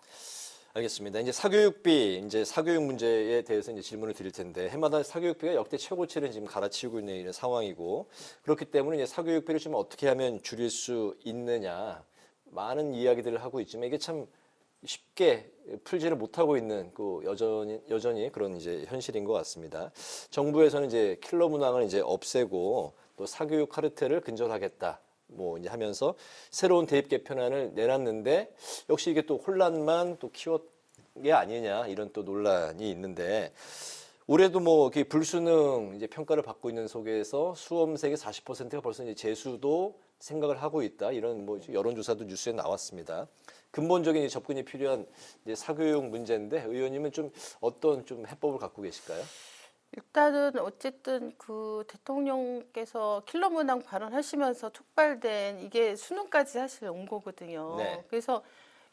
알겠습니다. 이제 사교육 문제에 대해서 이제 질문을 드릴 텐데 해마다 사교육비가 역대 최고치를 지금 갈아치우고 있는 이런 상황이고 그렇기 때문에 이제 사교육비를 좀 어떻게 하면 줄일 수 있느냐 많은 이야기들을 하고 있지만 이게 참 쉽게 풀지를 못하고 있는 여전히 그런 이제 현실인 것 같습니다. 정부에서는 이제 킬러 문항을 이제 없애고 또 사교육 카르텔을 근절하겠다. 이제 하면서 새로운 대입 개편안을 내놨는데 역시 이게 또 혼란만 또 키웠 게 아니냐 이런 또 논란이 있는데 올해도 불수능 이제 평가를 받고 있는 속에서 수험생의 40%가 벌써 이제 재수도 생각을 하고 있다 이런 여론조사도 뉴스에 나왔습니다. 근본적인 이제 접근이 필요한 이제 사교육 문제인데 의원님은 좀 어떤 좀 해법을 갖고 계실까요? 일단은 어쨌든 그 대통령께서 킬러 문항 발언하시면서 촉발된 이게 수능까지 사실 온 거거든요. 네. 그래서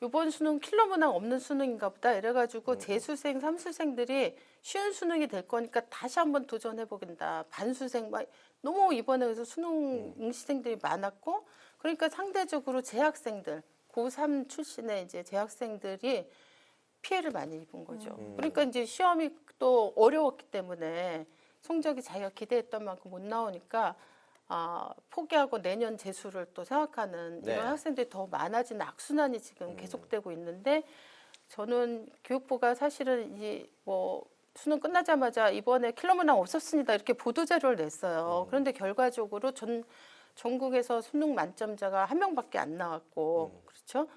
이번 수능 킬러 문항 없는 수능인가 보다 이래가지고 재수생, 삼수생들이 쉬운 수능이 될 거니까 다시 한번 도전해보겠다. 반수생 너무 이번에 그래서 수능 응시생들이 많았고 그러니까 상대적으로 재학생들 고3 출신의 이제 재학생들이 피해를 많이 입은 거죠. 그러니까 이제 시험이 또 어려웠기 때문에 성적이 자기가 기대했던 만큼 못 나오니까 포기하고 내년 재수를 또 생각하는 이런 학생들이 더 많아지는 악순환이 지금 계속되고 있는데 저는 교육부가 사실은 수능 끝나자마자 이번에 킬러 문항 없었습니다 이렇게 보도자료를 냈어요. 그런데 결과적으로 전국에서 수능 만점자가 1명밖에 안 나왔고 그렇죠?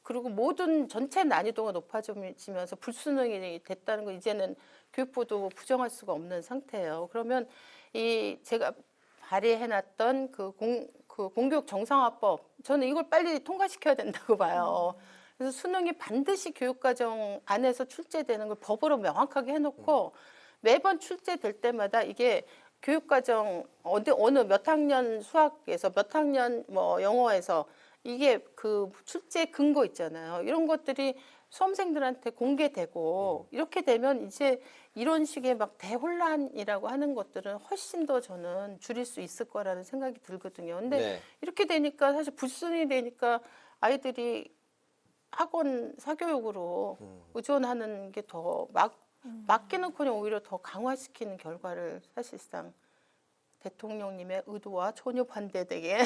그리고 모든 전체 난이도가 높아지면서 불수능이 됐다는 거 이제는 교육부도 부정할 수가 없는 상태예요. 그러면 제가 발의해놨던 공교육 정상화법 저는 이걸 빨리 통과시켜야 된다고 봐요. 그래서 수능이 반드시 교육과정 안에서 출제되는 걸 법으로 명확하게 해놓고 매번 출제될 때마다 이게 교육과정 어느 몇 학년 수학에서 몇 학년 뭐 영어에서 이게 그 출제 근거 있잖아요. 이런 것들이 수험생들한테 공개되고 이렇게 되면 이제 이런 식의 막 대혼란이라고 하는 것들은 훨씬 더 저는 줄일 수 있을 거라는 생각이 들거든요. 근데 네. 이렇게 되니까 사실 불순이 되니까 아이들이 학원 사교육으로 의존하는 게 더 막기는커녕 오히려 더 강화시키는 결과를 사실상 대통령님의 의도와 전혀 반대되게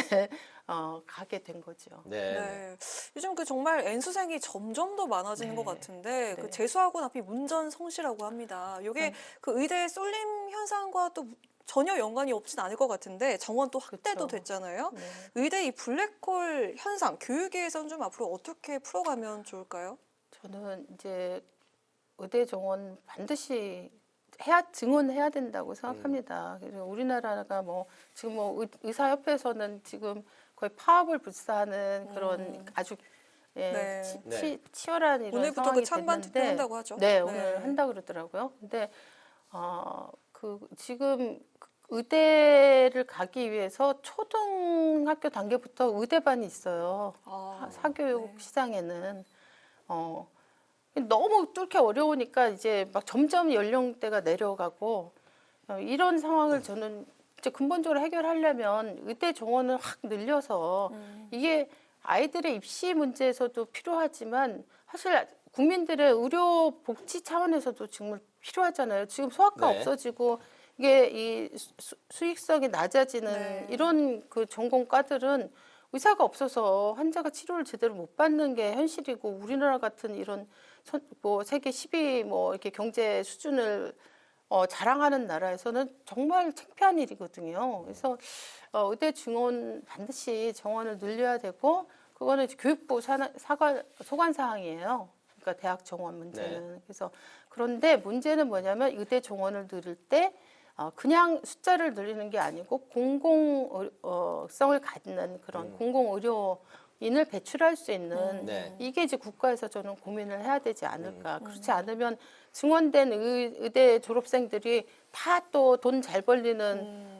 가게 된 거죠. 네. 요즘 그 정말 N수생이 점점 더 많아지는 것 같은데 그 네. 재수학원 앞이 문전성시라고 합니다. 이게 그 의대 쏠림 현상과 또 전혀 연관이 없진 않을 것 같은데 정원 또 확대도 됐잖아요. 네. 의대 이 블랙홀 현상 교육에서는 좀 앞으로 어떻게 풀어가면 좋을까요? 저는 이제 의대 정원 반드시 증원해야 된다고 생각합니다. 그래서 우리나라가 뭐 지금 뭐 의사협회에서는 지금 거의 파업을 불사하는 그런 아주 치열한 이런 오늘부터 상황이 그 찬반 됐는데, 투표한다고 하죠. 네, 오늘 한다 그러더라고요. 근데 지금 의대를 가기 위해서 초등학교 단계부터 의대반이 있어요. 사교육 시장에는 너무 뚫기 어려우니까 이제 막 점점 연령대가 내려가고 이런 상황을 저는 이제 근본적으로 해결하려면 의대 정원을 확 늘려서 이게 아이들의 입시 문제에서도 필요하지만 사실 국민들의 의료 복지 차원에서도 정말 필요하잖아요. 지금 소아과 없어지고 이게 이 수익성이 낮아지는 이런 그 전공과들은 의사가 없어서 환자가 치료를 제대로 못 받는 게 현실이고 우리나라 같은 이런 뭐 세계 10위 뭐 이렇게 경제 수준을 자랑하는 나라에서는 정말 창피한 일이거든요. 그래서 의대 증원 반드시 정원을 늘려야 되고 그거는 이제 교육부 소관 사항이에요. 그러니까 대학 정원 문제는. 그래서 그런데 문제는 뭐냐면 의대 정원을 늘릴 때 그냥 숫자를 늘리는 게 아니고 공공성을 갖는 그런 공공의료인을 배출할 수 있는 이게 이제 국가에서 저는 고민을 해야 되지 않을까. 그렇지 않으면 증원된 의대 졸업생들이 다 또 돈 잘 벌리는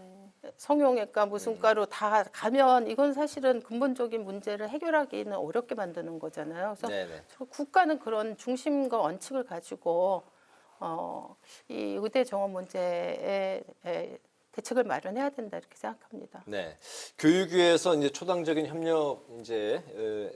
성형외과 무슨 과로 다 가면 이건 사실은 근본적인 문제를 해결하기는 어렵게 만드는 거잖아요. 그래서 국가는 그런 중심과 원칙을 가지고 이 의대 정원 문제에 대책을 마련해야 된다 이렇게 생각합니다. 네, 교육위에서 이제 초당적인 협력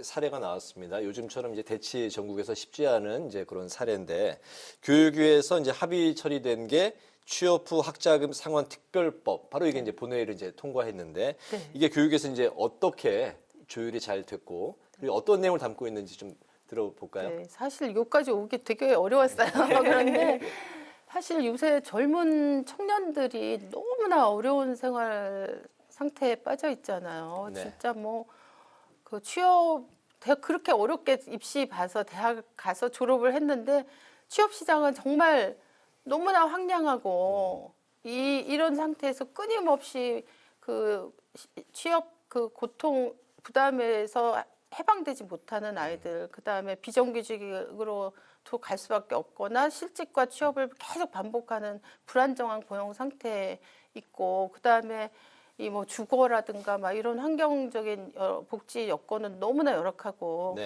사례가 나왔습니다. 요즘처럼 이제 대치 전국에서 쉽지 않은 이제 그런 사례인데 교육위에서 이제 합의 처리된 게 취업 후 학자금 상환 특별법 바로 이게 이제 본회의를 이제 통과했는데 이게 교육에서 이제 어떻게 조율이 잘 됐고 그리고 어떤 내용을 담고 있는지 좀 들어볼까요? 네, 사실 여기까지 오기 되게 어려웠어요. 그런데 사실 요새 젊은 청년들이 너무나 어려운 생활 상태에 빠져 있잖아요. 진짜 뭐 그 대학 그렇게 어렵게 입시 봐서 대학 가서 졸업을 했는데 취업 시장은 정말 너무나 황량하고 이런 상태에서 끊임없이 그 취업 그 고통 부담에서 해방되지 못하는 아이들, 그 다음에 비정규직으로 갈 수밖에 없거나 실직과 취업을 계속 반복하는 불안정한 고용 상태에 있고, 그 다음에 이 뭐 주거라든가 막 이런 환경적인 복지 여건은 너무나 열악하고.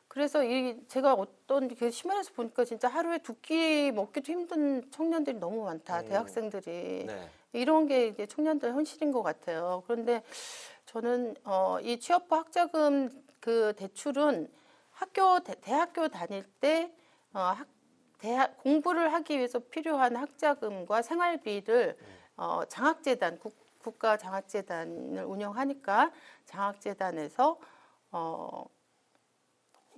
그래서 제가 어떤 그 신문에서 보니까 진짜 하루에 두 끼 먹기도 힘든 청년들이 너무 많다. 대학생들이 이런 게 이제 청년들 현실인 것 같아요. 그런데 저는 이 취업부 학자금 그 대출은 대학교 다닐 때 공부를 하기 위해서 필요한 학자금과 생활비를 장학재단 국가 장학재단을 운영하니까 장학재단에서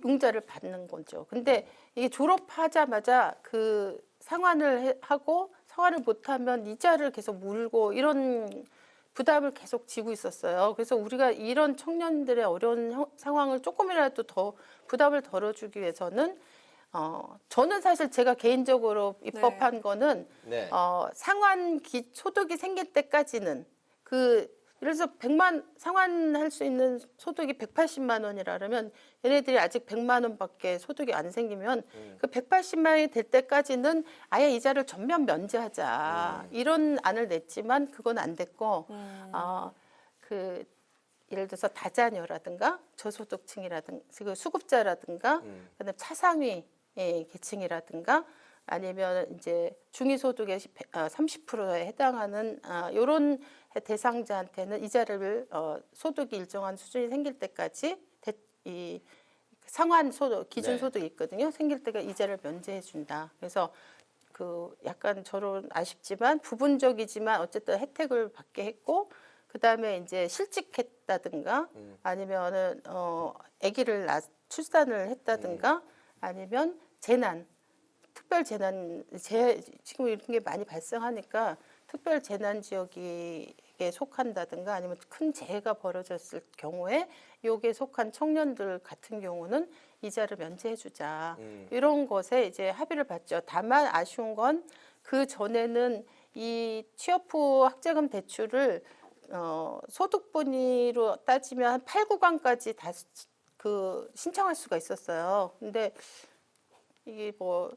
융자를 받는 거죠. 근데 이게 졸업하자마자 그 상환을 하고 상환을 못하면 이자를 계속 물고 이런 부담을 계속 지고 있었어요. 그래서 우리가 이런 청년들의 어려운 상황을 조금이라도 더 부담을 덜어주기 위해서는 저는 사실 제가 개인적으로 입법한 거는 상환 소득이 생길 때까지는 그래서 100만 상환할 수 있는 소득이 180만 원이라 그러면 얘네들이 아직 100만 원밖에 소득이 안 생기면 그 180만 원이 될 때까지는 아예 이자를 전면 면제하자 이런 안을 냈지만 그건 안 됐고 그 예를 들어서 다자녀라든가 저소득층이라든가 그 수급자라든가 그다음에 차상위 계층이라든가 아니면 이제 중위소득의 30%에 해당하는 이런 대상자한테는 이자를 소득이 일정한 수준이 생길 때까지 이 상환 소득 기준 소득이 있거든요. 생길 때가 이자를 면제해 준다. 그래서 그 약간 저는 아쉽지만 부분적이지만 어쨌든 혜택을 받게 했고 그다음에 이제 실직했다든가 아니면은 아기를 출산을 했다든가 아니면 재난 특별 재난 지금 이런 게 많이 발생하니까 특별 재난 지역에 속한다든가 아니면 큰 재해가 벌어졌을 경우에 여기에 속한 청년들 같은 경우는 이자를 면제해 주자. 이런 것에 이제 합의를 봤죠. 다만 아쉬운 건 그 전에는 이 취업 후 학자금 대출을 소득 분위로 따지면 한 8, 9강까지 다 그 신청할 수가 있었어요. 근데 이게 뭐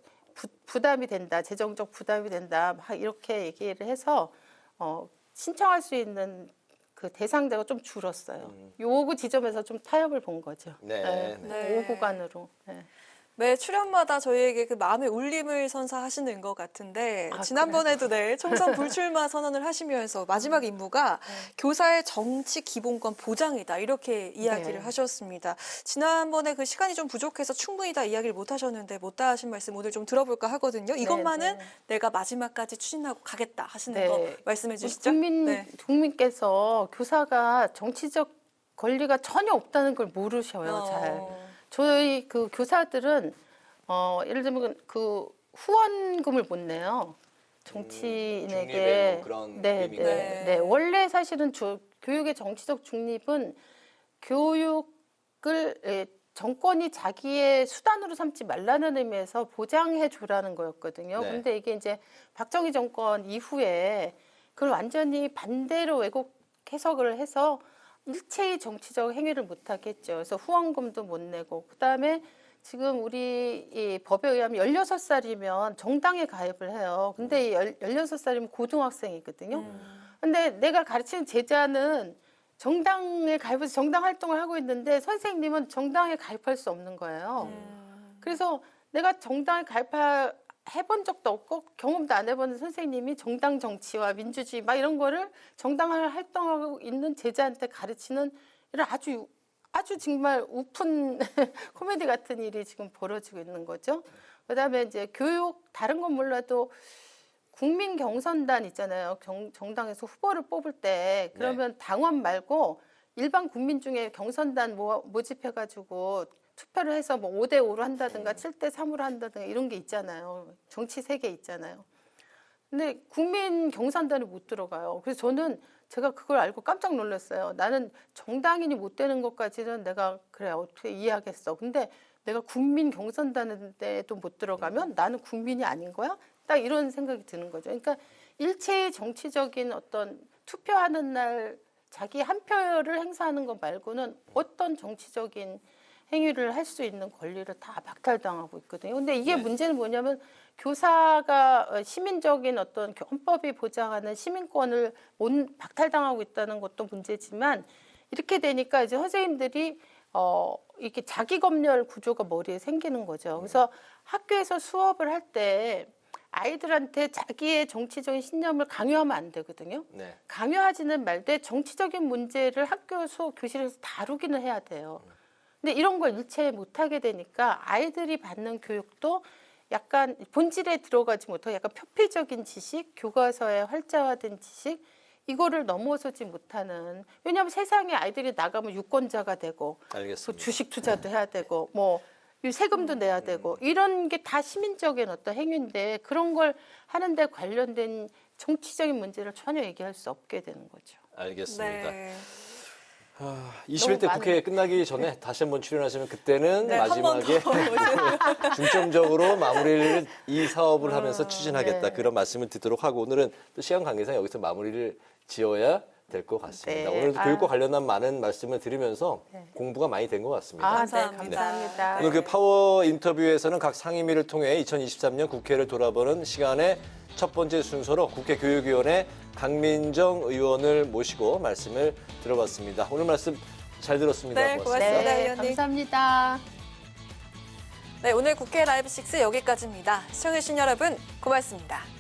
부담이 된다, 재정적 부담이 된다, 막 이렇게 얘기를 해서 신청할 수 있는 그 대상자가 좀 줄었어요. 요구 지점에서 좀 타협을 본 거죠. 네. 네. 5구간으로. 네. 매 출연마다 저희에게 그 마음의 울림을 선사하시는 것 같은데 지난번에도 총선 불출마 선언을 하시면서 마지막 임무가 교사의 정치 기본권 보장이다 이렇게 이야기를 하셨습니다. 지난번에 그 시간이 좀 부족해서 충분히 다 이야기를 못 하셨는데 못다 하신 말씀 오늘 좀 들어볼까 하거든요. 이것만은 내가 마지막까지 추진하고 가겠다 하시는 거 말씀해 주시죠. 국민께서 교사가 정치적 권리가 전혀 없다는 걸 모르셔요. 잘. 저희 그 교사들은 예를 들면 그 후원금을 못 내요. 정치인에게. 뭐 그런 네. 원래 사실은 교육의 정치적 중립은 교육을 정권이 자기의 수단으로 삼지 말라는 의미에서 보장해 주라는 거였거든요. 그런데 이게 이제 박정희 정권 이후에 그걸 완전히 반대로 왜곡 해석을 해서 일체의 정치적 행위를 못하게 했죠. 그래서 후원금도 못 내고 그다음에 지금 우리 이 법에 의하면 16살이면 정당에 가입을 해요. 근데 16살이면 고등학생이거든요. 근데 내가 가르치는 제자는 정당에 가입해서 정당 활동을 하고 있는데 선생님은 정당에 가입할 수 없는 거예요. 그래서 내가 정당에 해본 적도 없고 경험도 안 해본 선생님이 정당 정치와 민주주의 막 이런 거를 정당을 활동하고 있는 제자한테 가르치는 이런 아주 정말 우픈 코미디 같은 일이 지금 벌어지고 있는 거죠. 그다음에 이제 교육 다른 건 몰라도 국민 경선단 있잖아요. 정당에서 후보를 뽑을 때 그러면 당원 말고 일반 국민 중에 경선단 모집해가지고 투표를 해서 뭐 5대5로 한다든가 7대3으로 한다든가 이런 게 있잖아요. 정치 세계 있잖아요. 근데 국민 경선단에 못 들어가요. 그래서 저는 제가 그걸 알고 깜짝 놀랐어요. 나는 정당인이 못 되는 것까지는 내가 그래 어떻게 이해하겠어. 근데 내가 국민 경선단에도 못 들어가면 나는 국민이 아닌 거야? 딱 이런 생각이 드는 거죠. 그러니까 일체의 정치적인 어떤 투표하는 날 자기 한 표를 행사하는 것 말고는 어떤 정치적인 행위를 할 수 있는 권리를 다 박탈당하고 있거든요. 근데 이게 문제는 뭐냐면 교사가 시민적인 어떤 헌법이 보장하는 시민권을 박탈당하고 있다는 것도 문제지만 이렇게 되니까 이제 선생님들이 이렇게 자기 검열 구조가 머리에 생기는 거죠. 그래서 학교에서 수업을 할 때 아이들한테 자기의 정치적인 신념을 강요하면 안 되거든요. 강요하지는 말되 정치적인 문제를 학교 수업 교실에서 다루기는 해야 돼요. 근데 이런 걸 일체 못하게 되니까 아이들이 받는 교육도 약간 본질에 들어가지 못하고 약간 표피적인 지식, 교과서에 활자화된 지식 이거를 넘어서지 못하는. 왜냐하면 세상에 아이들이 나가면 유권자가 되고 주식 투자도 해야 되고 뭐 세금도 내야 되고 이런 게 다 시민적인 어떤 행위인데 그런 걸 하는데 관련된 정치적인 문제를 전혀 얘기할 수 없게 되는 거죠. 알겠습니다. 21대 국회 끝나기 전에 다시 한번 출연하시면 그때는 마지막에 중점적으로 마무리를 이 사업을 하면서 추진하겠다 그런 말씀을 듣도록 하고 오늘은 또 시간 관계상 여기서 마무리를 지어야 될 것 같습니다. 네. 오늘도 아유. 교육과 관련한 많은 말씀을 들으면서 공부가 많이 된 것 같습니다. 네, 감사합니다. 오늘 그 파워 인터뷰에서는 각 상임위를 통해 2023년 국회를 돌아보는 시간에 첫 번째 순서로 국회 교육위원회 강민정 의원을 모시고 말씀을 들어봤습니다. 오늘 말씀 잘 들었습니다. 네, 고맙습니다, 네, 의원님. 감사합니다. 네, 오늘 국회 라이브 6 여기까지입니다. 시청해주신 여러분 고맙습니다.